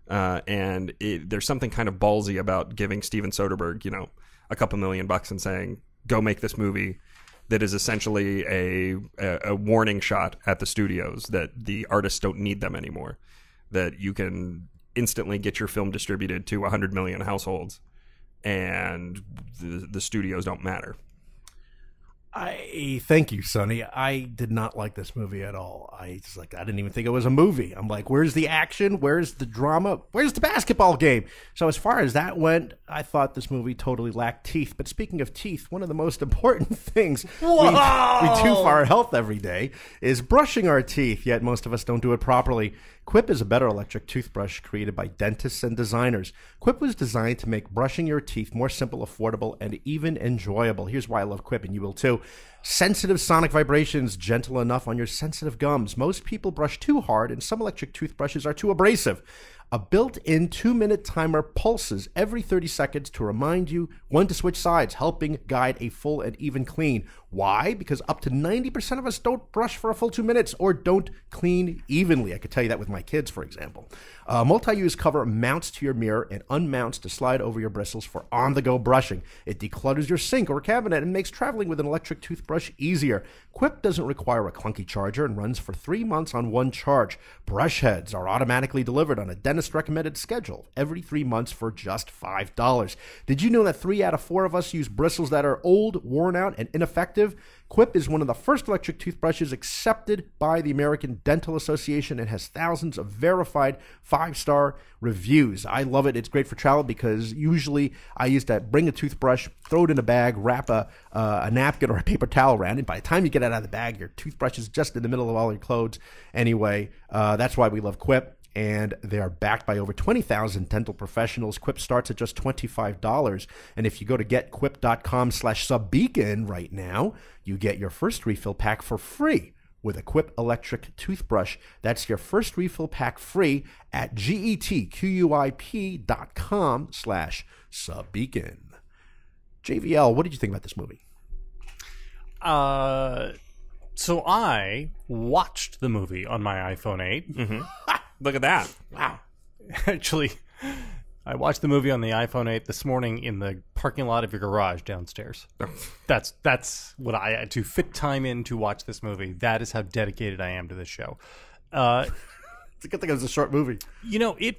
E: And there's something kind of ballsy about giving Steven Soderbergh, a couple $1 million and saying, go make this movie that is essentially a warning shot at the studios that the artists don't need them anymore, that you can instantly get your film distributed to 100 million households and the studios don't matter.
D: Thank you, Sonny. I did not like this movie at all. I didn't even think it was a movie. I'm like, where's the action? Where's the drama? Where's the basketball game? So as far as that went, I thought this movie totally lacked teeth. But speaking of teeth, one of the most important things we do for our health every day is brushing our teeth, yet most of us don't do it properly. Quip is a better electric toothbrush created by dentists and designers. Quip was designed to make brushing your teeth more simple, affordable, and even enjoyable. Here's why I love Quip, and you will too. Sensitive sonic vibrations, gentle enough on your sensitive gums. Most people brush too hard, and some electric toothbrushes are too abrasive. A built-in 2-minute timer pulses every 30 seconds to remind you when to switch sides, helping guide a full and even clean. Why? Because up to 90% of us don't brush for a full 2 minutes or don't clean evenly. I could tell you that with my kids, for example. Multi-use cover mounts to your mirror and unmounts to slide over your bristles for on-the-go brushing. It declutters your sink or cabinet and makes traveling with an electric toothbrush easier. Quip doesn't require a clunky charger and runs for 3 months on one charge. Brush heads are automatically delivered on a dentist-recommended schedule every 3 months for just $5. Did you know that 3 out of 4 of us use bristles that are old, worn out, and ineffective? Quip is one of the first electric toothbrushes accepted by the American Dental Association and has thousands of verified 5-star reviews. I love it. It's great for travel because usually I used to bring a toothbrush, throw it in a bag, wrap a napkin or a paper towel around it. By the time you get it out of the bag, your toothbrush is just in the middle of all your clothes. Anyway, that's why we love Quip. And they are backed by over 20,000 dental professionals. Quip starts at just $25. And if you go to getquip.com/subbeacon right now, you get your first refill pack for free. with a Quip electric toothbrush. That's your first refill pack free at getquip.com/subbeacon. JVL, what did you think about this movie?
F: So I watched the movie on my iPhone 8.
E: Mm-hmm. Look at that.
F: Wow. Actually, I watched the movie on the iPhone 8 this morning in the parking lot of your garage downstairs. That's what I had to fit time in to watch this movie. That is how dedicated I am to this show.
D: It's a good thing it was a short movie.
F: You know, it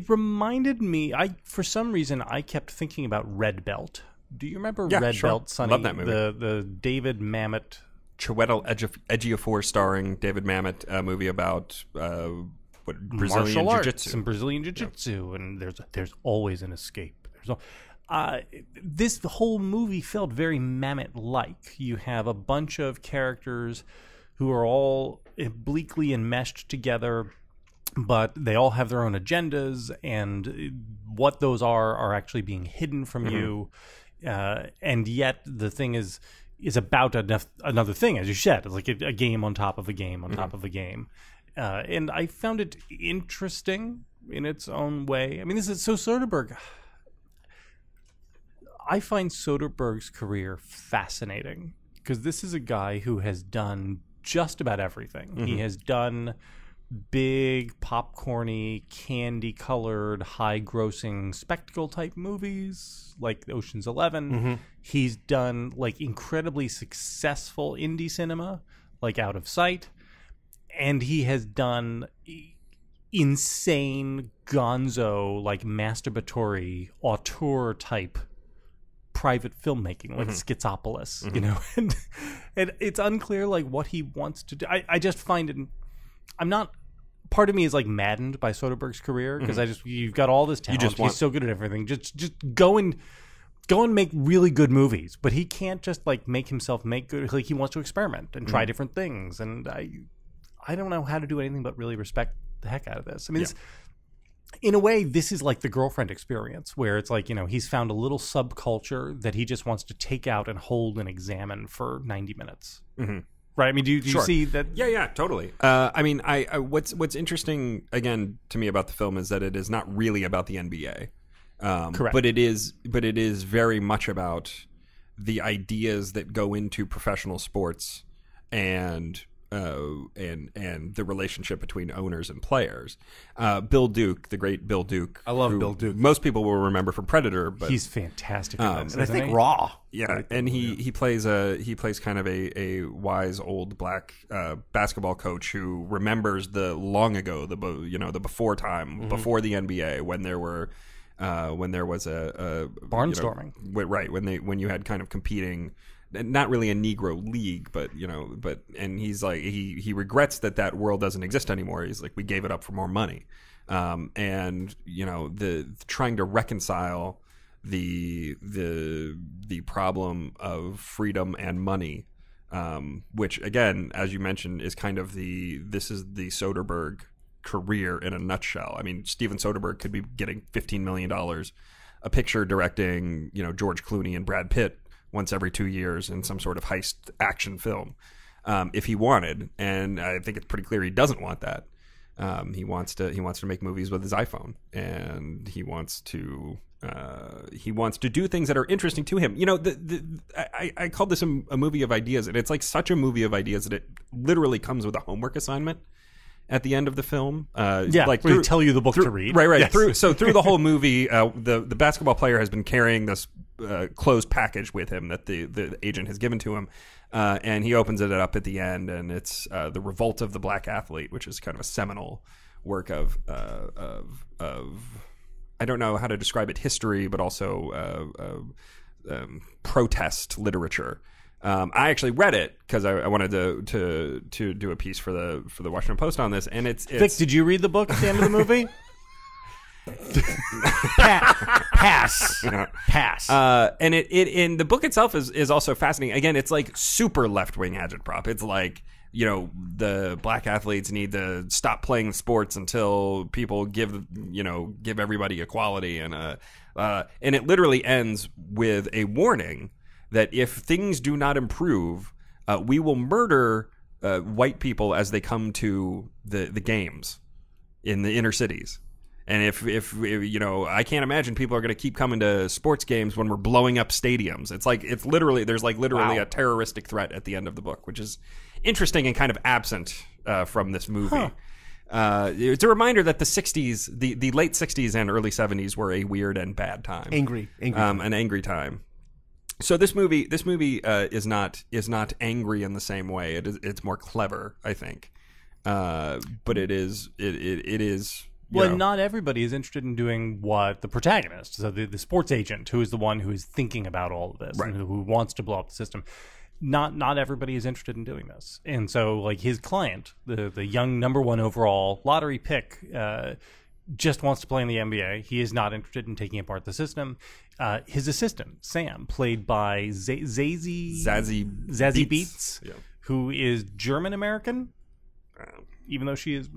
F: reminded me, for some reason, I kept thinking about Red Belt. Do you remember Red Belt, Sonny?
E: Love that movie.
F: The David Mamet...
E: Chiwetel Ejiofor starring David Mamet movie about Brazilian
F: martial
E: jiu-jitsu.
F: arts and Brazilian jiu-jitsu, and there's always an escape. This whole movie felt very Mamet-like. You have a bunch of characters who are all obliquely enmeshed together, but they all have their own agendas, and what those are actually being hidden from you. And yet the thing is about another thing, as you said. It's like a game on top of a game on top of a game. And I found it interesting in its own way. I mean, Soderbergh. I find Soderbergh's career fascinating because this is a guy who has done just about everything. Mm-hmm. He has done big, popcorny, candy-colored, high-grossing spectacle-type movies like Ocean's 11. Mm-hmm. He's done like incredibly successful indie cinema like Out of Sight. And he has done insane gonzo, like masturbatory, auteur-type private filmmaking, like Schizopolis, you know? And it's unclear like what he wants to do. I just find it... I'm not... Part of me is like maddened by Soderbergh's career because you've got all this talent. He's so good at everything. Just go and make really good movies. But he can't just like make himself make good. Like he wants to experiment and try different things. And I don't know how to do anything but really respect the heck out of this. I mean, in a way, this is like the Girlfriend Experience, where it's like, you know, he's found a little subculture that he just wants to take out and hold and examine for 90 minutes. Mm-hmm. Right? I mean, do you see that?
E: Yeah, totally. I mean, what's interesting again to me about the film is that it is not really about the NBA.
F: Correct.
E: But it is very much about the ideas that go into professional sports and the relationship between owners and players. Bill Duke, the great Bill Duke.
D: I love Bill Duke.
E: Most people will remember from Predator, but
F: he's fantastic. And
D: I think Raw.
E: Yeah, and he plays kind of a wise old black basketball coach who remembers the long ago, the before time, before the NBA, when there was a
F: barnstorming,
E: when you had kind of competing. Not really a Negro league, but and he's like he regrets that world doesn't exist anymore. He's like, we gave it up for more money, and the trying to reconcile the problem of freedom and money, which again, as you mentioned, is kind of this is the Soderbergh career in a nutshell. I mean, Steven Soderbergh could be getting $15 million a picture directing George Clooney and Brad Pitt once every 2 years in some sort of heist action film, if he wanted. And I think it's pretty clear he doesn't want that. He wants to make movies with his iPhone, and he wants to do things that are interesting to him. I called this a movie of ideas, and it's like such a movie of ideas that it literally comes with a homework assignment at the end of the film.
F: Like they tell you the book to read.
E: Right.
F: Yes.
E: Through the whole movie, the basketball player has been carrying this closed package with him that the agent has given to him, and he opens it up at the end, and it's The Revolt of the Black Athlete, which is kind of a seminal work of I don't know how to describe it, history, but also protest literature. I actually read it because I wanted to do a piece for the Washington Post on this, and it's
F: Vic, did you read the book at the end of the movie? Pass.
E: And the book itself is also fascinating. Again, it's like super left-wing agitprop. It's like, the black athletes need to stop playing sports until people give everybody equality, and it literally ends with a warning that if things do not improve, we will murder white people as they come to the games in the inner cities. And if I can't imagine people are going to keep coming to sports games when we're blowing up stadiums. There's literally a terroristic threat at the end of the book, which is interesting and kind of absent from this movie. It's a reminder that the 60s, the late 60s and early 70s were a weird and bad time.
D: Angry.
E: An angry time. So this movie is not angry in the same way. It's more clever, I think. But it is.
F: Well, not everybody is interested in doing what the protagonist, so the sports agent, who is the one who is thinking about all of this,
E: right,
F: and who wants to blow up the system. Not everybody is interested in doing this. And so, like, his client, the young number 1 overall lottery pick, just wants to play in the NBA. He is not interested in taking apart the system. His assistant, Sam, played by Zazie Beetz,
E: yeah,
F: who is German-American, even though she is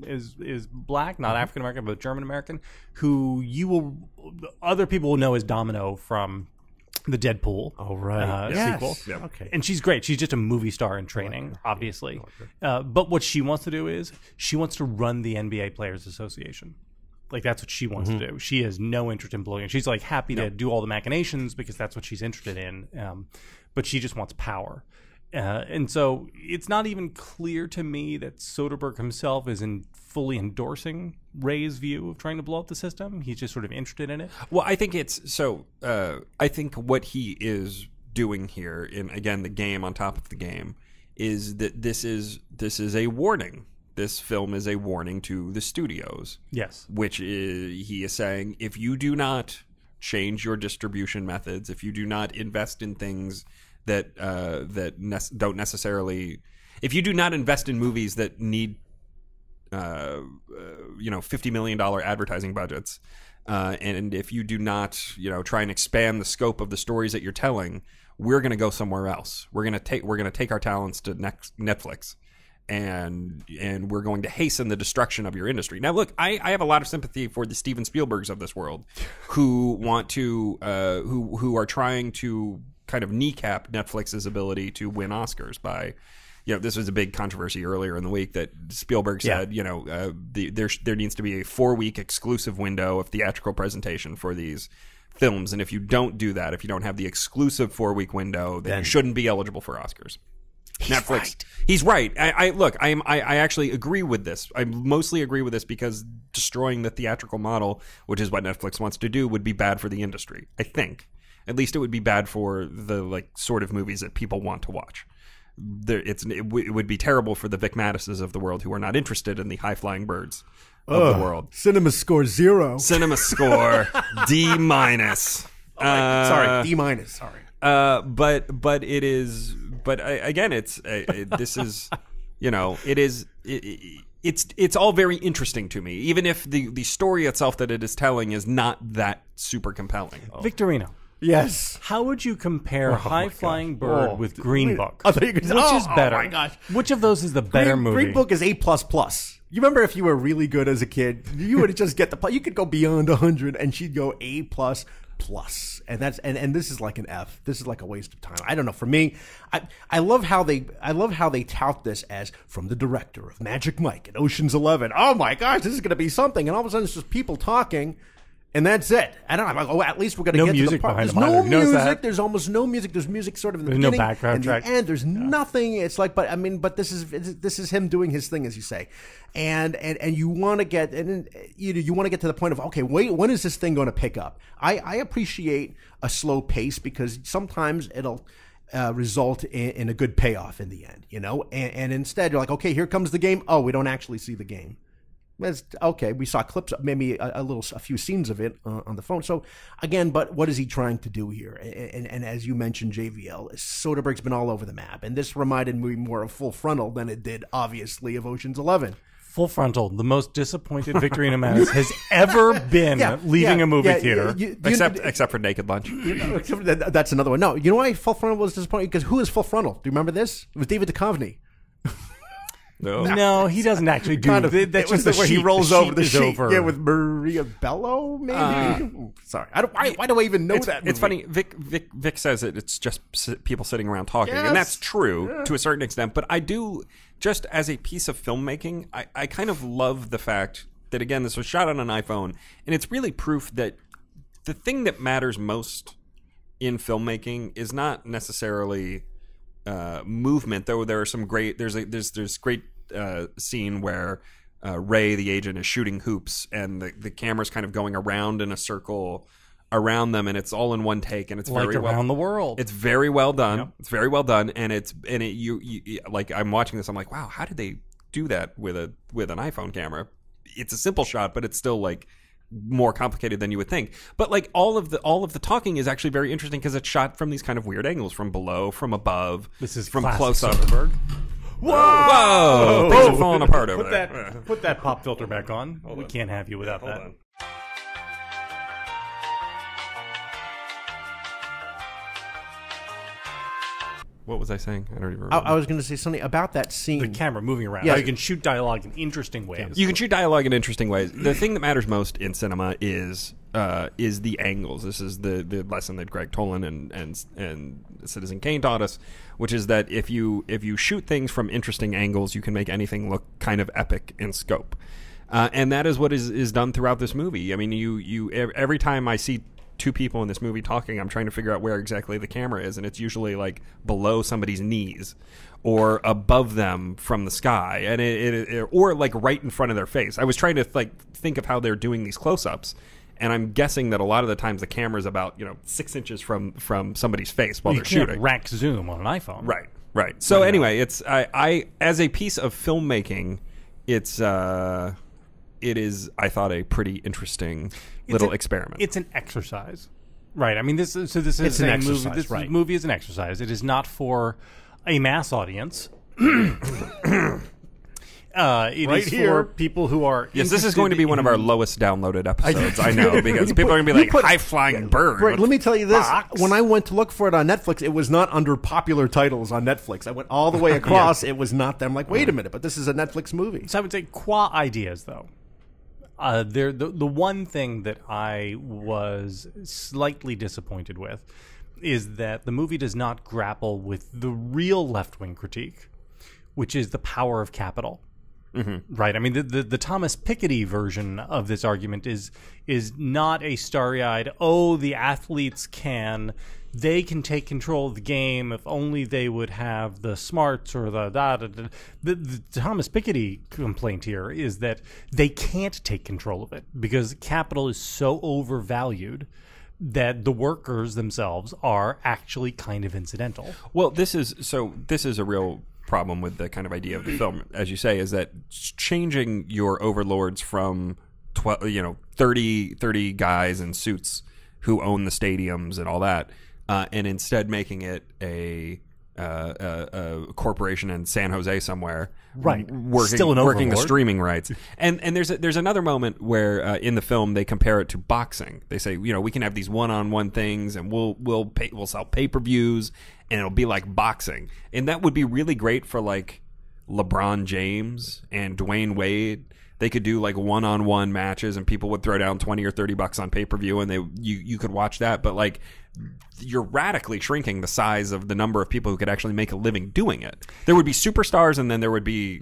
F: black, not African American, but German American, who other people will know as Domino from the Deadpool sequel.
E: Yeah.
D: Okay.
F: And she's great. She's just a movie star in training, obviously. But what she wants to do is she wants to run the NBA Players Association. Like, that's what she wants to do. She has no interest in blowing it. She's like happy to do all the machinations because that's what she's interested in. But she just wants power. And so it's not even clear to me that Soderbergh himself is fully endorsing Ray's view of trying to blow up the system. He's just sort of interested in it.
E: Well, I think I think what he is doing here, in again the game on top of the game, is that this is a warning. This film is a warning to the studios.
F: Yes,
E: which he is saying, if you do not change your distribution methods, if you do not invest in things that don't necessarily, if you do not invest in movies that need $50 million advertising budgets, and if you do not try and expand the scope of the stories that you're telling, we're going to go somewhere else. We're going to take our talents to Netflix, and we're going to hasten the destruction of your industry. Now, look, I have a lot of sympathy for the Steven Spielbergs of this world, who want to who are trying to kind of kneecap Netflix's ability to win Oscars by, this was a big controversy earlier in the week that Spielberg said, there needs to be a 4-week exclusive window of theatrical presentation for these films, and if you don't do that, if you don't have the exclusive 4-week window, then you shouldn't be eligible for Oscars. He's right. I actually agree with this. I mostly agree with this because destroying the theatrical model, which is what Netflix wants to do, would be bad for the industry. I think. At least it would be bad for the sort of movies that people want to watch. It would be terrible for the Vic Mattises of the world who are not interested in the high-flying birds of the world.
D: Cinema score 0.
E: Cinema score D-.
D: Sorry, D-. Sorry.
E: But it is. But again, it's all very interesting to me, even if the story itself that it is telling is not that super compelling.
F: Victorino.
D: Yes.
F: How would you compare High Flying Bird with Green Book?
D: I thought you could say,
F: which is better?
D: Oh my gosh.
F: Which of those is the better movie?
D: Green Book is A++. You remember if you were really good as a kid, you would just get you could go beyond 100 and she'd go A++. And that's and this is like an F. This is like a waste of time. I don't know. For me, I love how they tout this as from the director of Magic Mike and Ocean's 11. Oh my gosh, this is going to be something. And all of a sudden it's just people talking. And that's it. I don't know. I'm like, oh, at least we're going to get to the part. There's no music. There's almost no music. There's music sort of in the beginning.
F: There's no background track.
D: And there's nothing. It's like, but this is him doing his thing, as you say, and you want to get you want to get to the point of, okay, wait, when is this thing going to pick up? I appreciate a slow pace because sometimes it'll result in a good payoff in the end, and instead you're like, okay, here comes the game. Oh, we don't actually see the game. Okay, we saw clips, maybe a few scenes of it on the phone. So again, but what is he trying to do here? And as you mentioned, JVL, Soderbergh's been all over the map, and this reminded me more of Full Frontal than it did, obviously, of Ocean's 11.
F: Full Frontal, the most disappointed Victorino Mattis has ever been leaving a movie theater.
E: Except for Naked Lunch.
D: That's another one. No, you know why Full Frontal was disappointing? Because who is Full Frontal? Do you remember this? It was David Duchovny.
F: No, he doesn't actually do
D: kind of,
F: that's just
D: the way he rolls over the sheet.
F: Over.
D: Yeah, with Maria Bello, maybe. Sorry, why do I even know that movie?
E: It's funny. Vic says it's just people sitting around talking, and that's true to a certain extent. But I do, just as a piece of filmmaking, I kind of love the fact that, again, this was shot on an iPhone, and it's really proof that the thing that matters most in filmmaking is not necessarily movement, though there are some great there's great scene where Ray the agent is shooting hoops and the camera's kind of going around in a circle around them, and it's all in one take, and it's
F: like
E: very
F: around the world.
E: It's very well done.
F: Yep.
E: It's very well done, and you like, I'm watching this, I'm like, wow, how did they do that with an iPhone camera? It's a simple shot, but it's still like more complicated than you would think. But like all of the talking is actually very interesting because it's shot from these kind of weird angles, from below, from above.
F: This is
E: from
F: classic
E: close up.
F: Soderbergh.
E: Whoa! Things are falling apart over there.
F: Put that pop filter back on. We can't have you without that.
E: on. What was I saying? I don't even remember.
D: I was going to say something about that scene.
F: The camera moving around.
D: Yeah.
F: How you can shoot dialogue in interesting ways.
E: You can shoot dialogue in interesting ways. The thing that matters most in cinema is the angles. This is the lesson that Greg Tolan and Citizen Kane taught us, which is that if you shoot things from interesting angles, you can make anything look kind of epic in scope. And that is what is done throughout this movie. I mean, you every time I see two people in this movie talking, I'm trying to figure out where exactly the camera is, and it's usually like below somebody's knees or above them from the sky, and it or like right in front of their face. I was trying to like think of how they're doing these close-ups, and I'm guessing that a lot of the times the camera's about 6 inches from somebody's face while they're shooting.
F: You can't rack zoom on an iPhone.
E: Right. So anyway, it's I as a piece of filmmaking, it is, I thought, a pretty interesting little experiment.
F: It's an exercise, right? I mean, this is an exercise. Movie. This movie is an exercise. It is not for a mass audience. It is for people who are.
E: Yes, this is going to be one of our lowest downloaded episodes. I know, because people are going to be like, high-flying bird.
D: Right, let me tell you this. When I went to look for it on Netflix, it was not under popular titles on Netflix. I went all the way across. It was not there. I'm like, wait a minute, but this is a Netflix movie.
F: So I would say qua ideas, though. The one thing that I was slightly disappointed with is that the movie does not grapple with the real left-wing critique, which is the power of capital. Mm-hmm. Right. I mean, the Thomas Piketty version of this argument is not a starry-eyed, the athletes they can take control of the game if only they would have the smarts or the Thomas Piketty complaint here is that they can't take control of it because capital is so overvalued that the workers themselves are actually kind of incidental.
E: Well, this is a real problem with the kind of idea of the film, as you say, is that changing your overlords from 30 guys in suits who own the stadiums and all that, and instead making it a corporation in San Jose somewhere,
F: right?
E: Working the streaming rights. And there's another moment where in the film they compare it to boxing. They say, we can have these one-on-one things, and we'll sell pay-per-views, and it'll be like boxing. And that would be really great for like LeBron James and Dwayne Wade. They could do like one-on-one matches, and people would throw down $20 or $30 on pay-per-view, and you could watch that. But like, you're radically shrinking the size of the number of people who could actually make a living doing it. There would be superstars, and then there would be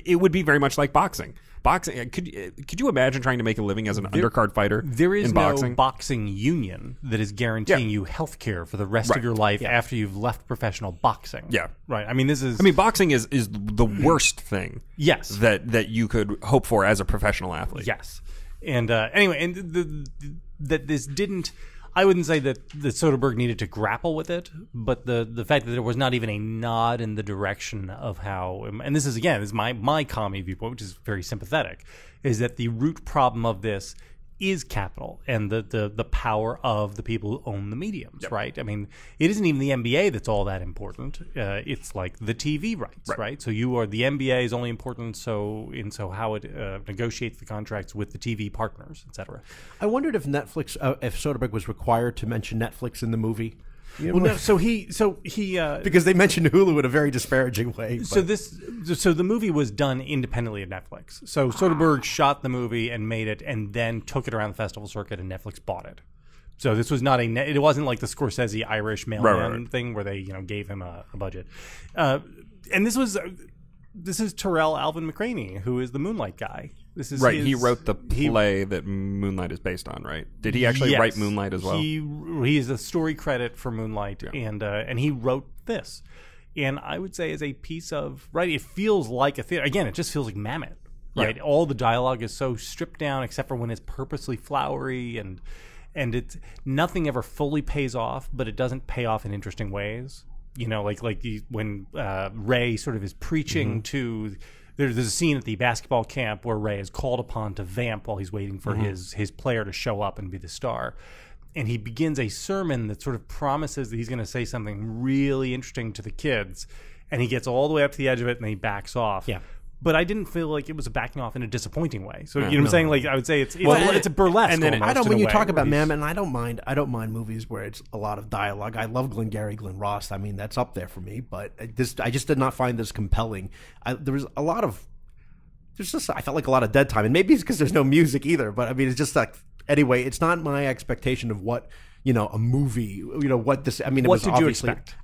E: it would be very much like boxing. Boxing, could you imagine trying to make a living as an undercard fighter?
F: There is
E: in boxing?
F: No boxing union that is guaranteeing you health care for the rest of your life after you've left professional boxing.
E: Yeah,
F: right. I mean,
E: boxing is the worst thing.
F: Yes,
E: that you could hope for as a professional athlete.
F: Yes, and anyway, and that this didn't. I wouldn't say that Soderbergh needed to grapple with it, but the fact that there was not even a nod in the direction of how, and this is my commie viewpoint, which is very sympathetic, is that the root problem of this is capital and the power of the people who own the mediums, right? I mean, it isn't even the NBA that's all that important. It's like the TV rights, right? So the NBA is only important so how it negotiates the contracts with the TV partners, etc.
D: I wondered if Netflix, if Soderbergh was required to mention Netflix in the movie.
F: Well, no, so he
D: because they mentioned Hulu in a very disparaging way.
F: So the movie was done independently of Netflix. So Soderbergh shot the movie and made it, and then took it around the festival circuit, and Netflix bought it. So this was not it wasn't like the Scorsese Irish mailman thing where they gave him a budget. And this is Terrell Alvin McCraney, who is the Moonlight guy. This is
E: right. He wrote the play that Moonlight is based on, right? Did he actually write Moonlight as well?
F: He is a story credit for Moonlight, and he wrote this. And I would say as a piece of it feels like a theater. Again, it just feels like Mammoth, right? Yeah. All the dialogue is so stripped down, except for when it's purposely flowery and it's nothing ever fully pays off, but it doesn't pay off in interesting ways. When Ray sort of is preaching to. There's a scene at the basketball camp where Ray is called upon to vamp while he's waiting for his player to show up and be the star. And he begins a sermon that sort of promises that he's going to say something really interesting to the kids. And he gets all the way up to the edge of it and then he backs off. Yeah. But I didn't feel like it was a backing off in a disappointing way. So you know what I'm saying? Like I would say it's a burlesque. And then
D: when you talk about Mammon, I don't mind movies where it's a lot of dialogue. I love Glengarry Glen Ross. I mean, that's up there for me. But I just did not find this compelling. I felt like a lot of dead time, and maybe it's because there's no music either. But I mean, it's just like anyway, it's not my expectation of what. A movie, what this, I mean, it
F: what
D: was
F: did
D: obviously
F: you expect?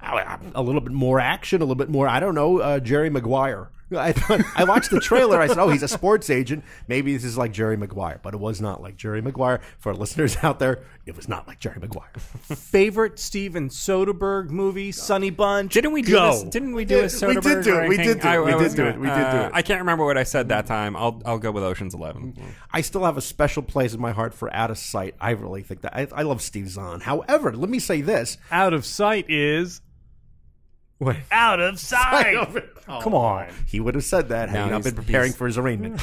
D: A little bit more action, a little bit more, I don't know, Jerry Maguire. I watched the trailer. I said, oh, he's a sports agent. Maybe this is like Jerry Maguire, but it was not like Jerry Maguire. For our listeners out there, it was not like Jerry Maguire.
F: Favorite Steven Soderbergh movie, Sunny Bunch?
E: Didn't we do this? Didn't we do a Soderbergh?
D: We did do it.
E: I can't remember what I said that time. I'll go with Ocean's 11.
D: I still have a special place in my heart for Out of Sight. I really think that I love Steve Zahn. However, let me say this:
F: Out of Sight is.
D: What?
F: Out of sight. Come on.
D: He would have said that had he not been preparing for his arraignment.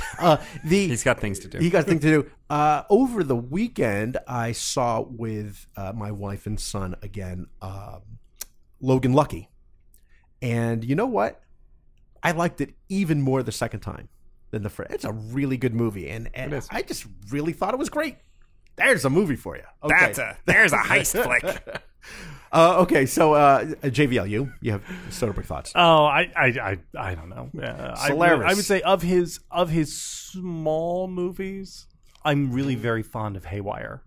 E: He's got things to do.
D: He got things to do. Over the weekend, I saw with my wife and son again, Logan Lucky. And you know what? I liked it even more the second time than the first. It's a really good movie. And I just really thought it was great. There's a movie for you. Okay.
E: There's a heist flick.
D: Okay, so JVL, you have Soderbergh thoughts?
F: Oh, I don't know. I would say of his small movies, I'm really very fond of Haywire.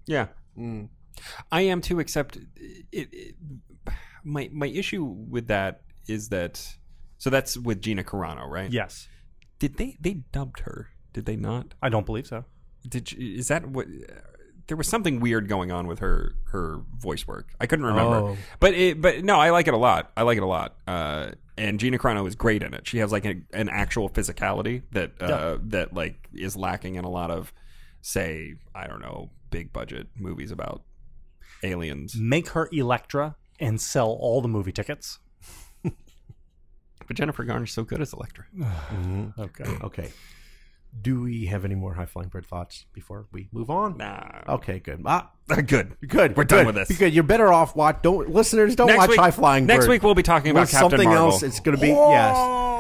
E: Yeah, I am too. Except my issue with that is that that's with Gina Carano, right?
F: Yes.
E: Did they dubbed her? Did they not?
F: I don't believe so.
E: Is that what? There was something weird going on with her voice work. I couldn't remember, but no, I like it a lot. And Gina Carano is great in it. She has like an actual physicality that like is lacking in a lot of, say, I don't know, big budget movies about aliens.
F: Make her Elektra and sell all the movie tickets.
E: But Jennifer Garner's so good as Elektra.
D: Okay. Do we have any more high-flying bird thoughts before we move on?
E: Nah.
D: Okay, good.
E: Good. We're done with this.
D: Good. You're better off
E: Next
D: watch
E: week,
D: high-flying bird.
E: Next week we'll be talking about Captain
D: something
E: Marvel.
D: Else. It's going to be yes.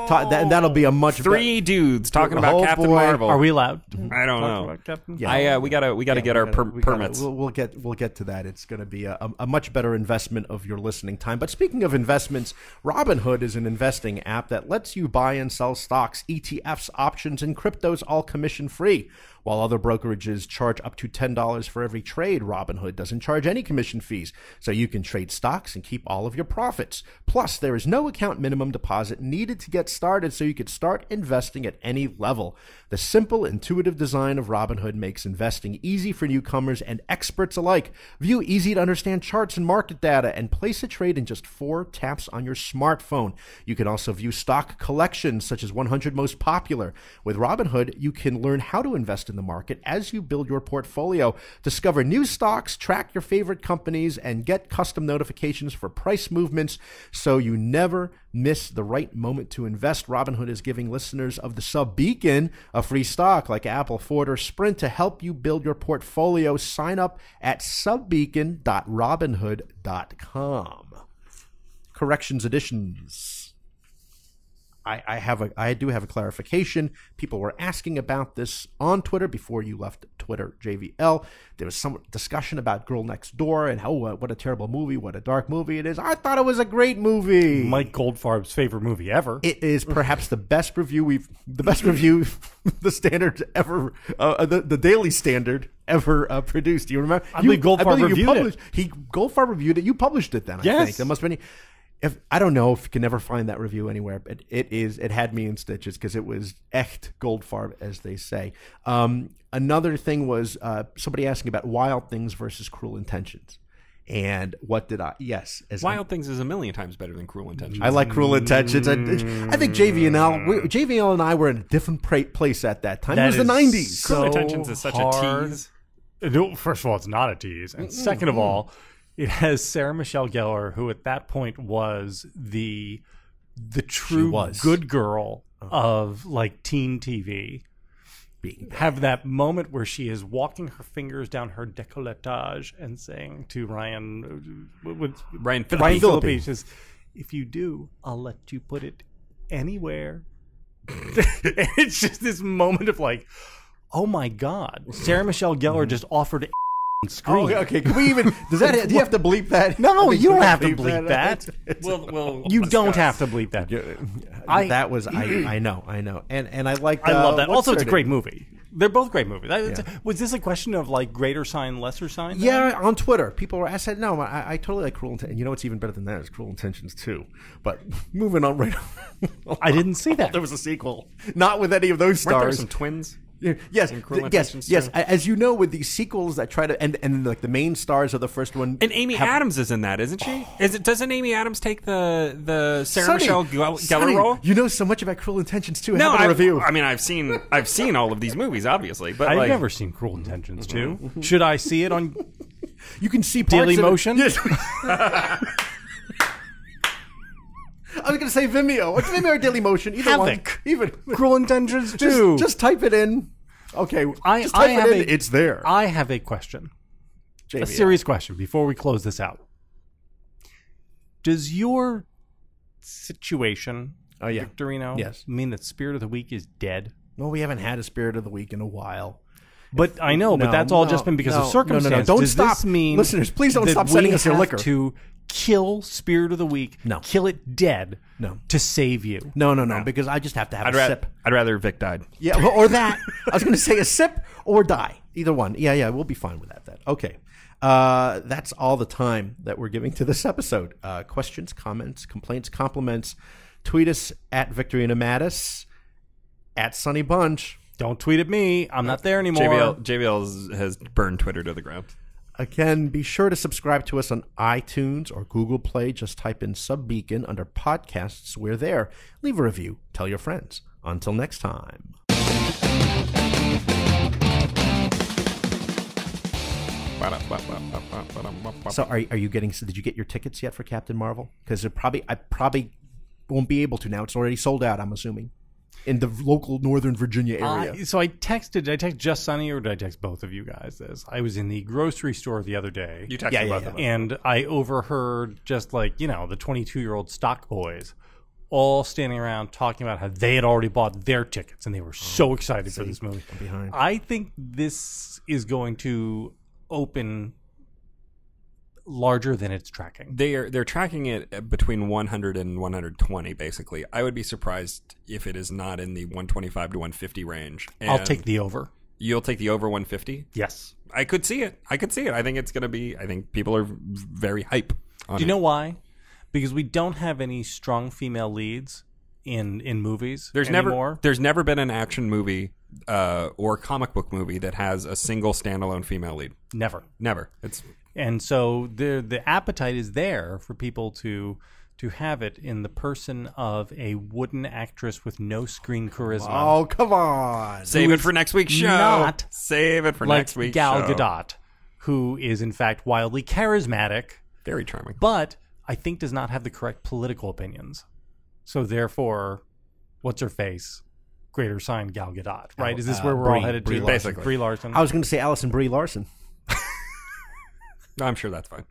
D: That'll be a much
E: three dudes talking about Captain Marvel.
F: Are we allowed?
E: I don't know.
F: About Captain?
E: Yeah. We gotta get our permits.
D: We'll get to that. It's going to be a much better investment of your listening time. But speaking of investments, Robinhood is an investing app that lets you buy and sell stocks, ETFs, options, and cryptos all commission free. While other brokerages charge up to $10 for every trade, Robinhood doesn't charge any commission fees, so you can trade stocks and keep all of your profits. Plus, there is no account minimum deposit needed to get started, so you can start investing at any level. The simple, intuitive design of Robinhood makes investing easy for newcomers and experts alike. View easy-to-understand charts and market data and place a trade in just 4 taps on your smartphone. You can also view stock collections, such as 100 Most Popular. With Robinhood, you can learn how to invest in the market as you build your portfolio. Discover new stocks, track your favorite companies, and get custom notifications for price movements so you never miss the right moment to invest. Robinhood is giving listeners of the Sub Beacon a free stock like Apple, Ford, or Sprint to help you build your portfolio. Sign up at subbeacon.robinhood.com. Corrections editions. I do have a clarification. People were asking about this on Twitter before you left Twitter, JVL. There was some discussion about Girl Next Door and how what a terrible movie, what a dark movie it is. I thought it was a great movie.
F: Mike Goldfarb's favorite movie ever.
D: It is perhaps the best review the Standard ever, the Daily Standard ever produced. Do you remember?
F: I believe Goldfarb reviewed it.
D: Goldfarb reviewed it. You published it then.
F: Yes.
D: I think that must have been. If I don't know if you can never find that review anywhere, but it had me in stitches because it was echt Goldfarb, as they say. Another thing was somebody asking about Wild Things versus Cruel Intentions. And what did I? Yes,
E: Wild Things is a million times better than Cruel Intentions.
D: I like Cruel Intentions. I think JVL and I were in a different place at that time. It was the 90s.
E: Cruel Intentions is such a tease.
F: No, first of all, it's not a tease, and second of all, it has Sarah Michelle Gellar, who at that point was the true good girl of like teen TV. Have that moment where she is walking her fingers down her décolletage and saying to Ryan Phillippe, says, "If you do, I'll let you put it anywhere." It's just this moment of like, oh my God, Sarah Michelle Gellar just offered screen.
D: Oh, okay. Can we even? Do you have to bleep that?
F: No, you don't have to bleep that.
E: Well,
F: you don't have to bleep that.
D: I know, and I like.
F: I love that. Also, it's a great movie. They're both great movies. Was this a question of like greater sign, lesser sign?
D: Yeah, on Twitter, people were. I said no. I totally like Cruel Intentions. You know what's even better than that is Cruel Intentions 2. But moving on right on.
F: I didn't see that.
D: There was a sequel, not with any of those stars.
E: Weren't there some twins?
D: Yes. As you know, with these sequels that try to and like the main stars of the first one,
E: and Amy Adams is in that, isn't she? Doesn't Amy Adams take the Sarah Michelle Gellar role?
D: You know so much about Cruel Intentions too.
E: No,
D: review.
E: I mean, I've seen all of these movies, obviously, but
F: I've never seen Cruel Intentions 2. Should I see it on?
D: You can see
F: Daily Motion.
D: Yes. I was going to say Vimeo. It's Vimeo or Daily Motion. Either
F: Havoc.
D: one. Even
F: Cruel Intentions 2.
D: Just type it in. Okay. Just type it in. It's there.
F: I have a question.
D: JVL.
F: A serious question before we close this out. Does your situation, Victorino, mean that Spirit of the Week is dead?
D: Well, we haven't had a Spirit of the Week in a while.
F: But I know, but that's all just been because of circumstance.
D: Don't
F: Does
D: stop.
F: This mean
D: listeners, please don't stop sending us your liquor.
F: To kill Spirit of the Week, kill it dead, to save you.
D: No, because I just have to have a sip.
E: I'd rather Vic died.
D: Yeah, or that. I was going to say a sip or die. Either one. Yeah, we'll be fine with that then. Okay. That's all the time that we're giving to this episode. Questions, comments, complaints, compliments. Tweet us at Victorina Mattis, at Sunny Bunch.
F: Don't tweet at me. I'm not there anymore.
E: JVL has burned Twitter to the ground.
D: Again, be sure to subscribe to us on iTunes or Google Play. Just type in Subbeacon under podcasts. We're there. Leave a review. Tell your friends. Until next time. So are you getting? Did you get your tickets yet for Captain Marvel? Because I probably won't be able to now. It's already sold out, I'm assuming, in the local Northern Virginia area.
F: So Did I text just Sunny or did I text both of you guys this? I was in the grocery store the other day.
E: You texted both of them.
F: And I overheard just like, the 22-year-old stock boys all standing around talking about how they had already bought their tickets and they were so excited for this movie. I think this is going to open larger than it's tracking.
E: They're tracking it between 100 and 120, basically. I would be surprised if it is not in the 125 to 150 range. And
F: I'll take the over.
E: You'll take the over 150?
F: Yes.
E: I could see it. I think it's going to be... I think people are very hype on it.
F: Do you know why? Because we don't have any strong female leads in movies anymore.
E: There's never been an action movie or comic book movie that has a single standalone female lead.
F: Never.
E: And
F: so the appetite is there for people to have it in the person of a wooden actress with no screen charisma.
D: Oh, come on.
E: Save it for next week's show. Save it for next week's show.
F: Gal Gadot, who is in fact wildly charismatic.
E: Very charming.
F: But I think does not have the correct political opinions. So therefore, what's her face? Greater sign Gal Gadot, right? Is this where we're all headed to?
E: Basically.
F: Brie Larson.
D: I was going to say Alison Brie Larson.
E: I'm sure that's fine.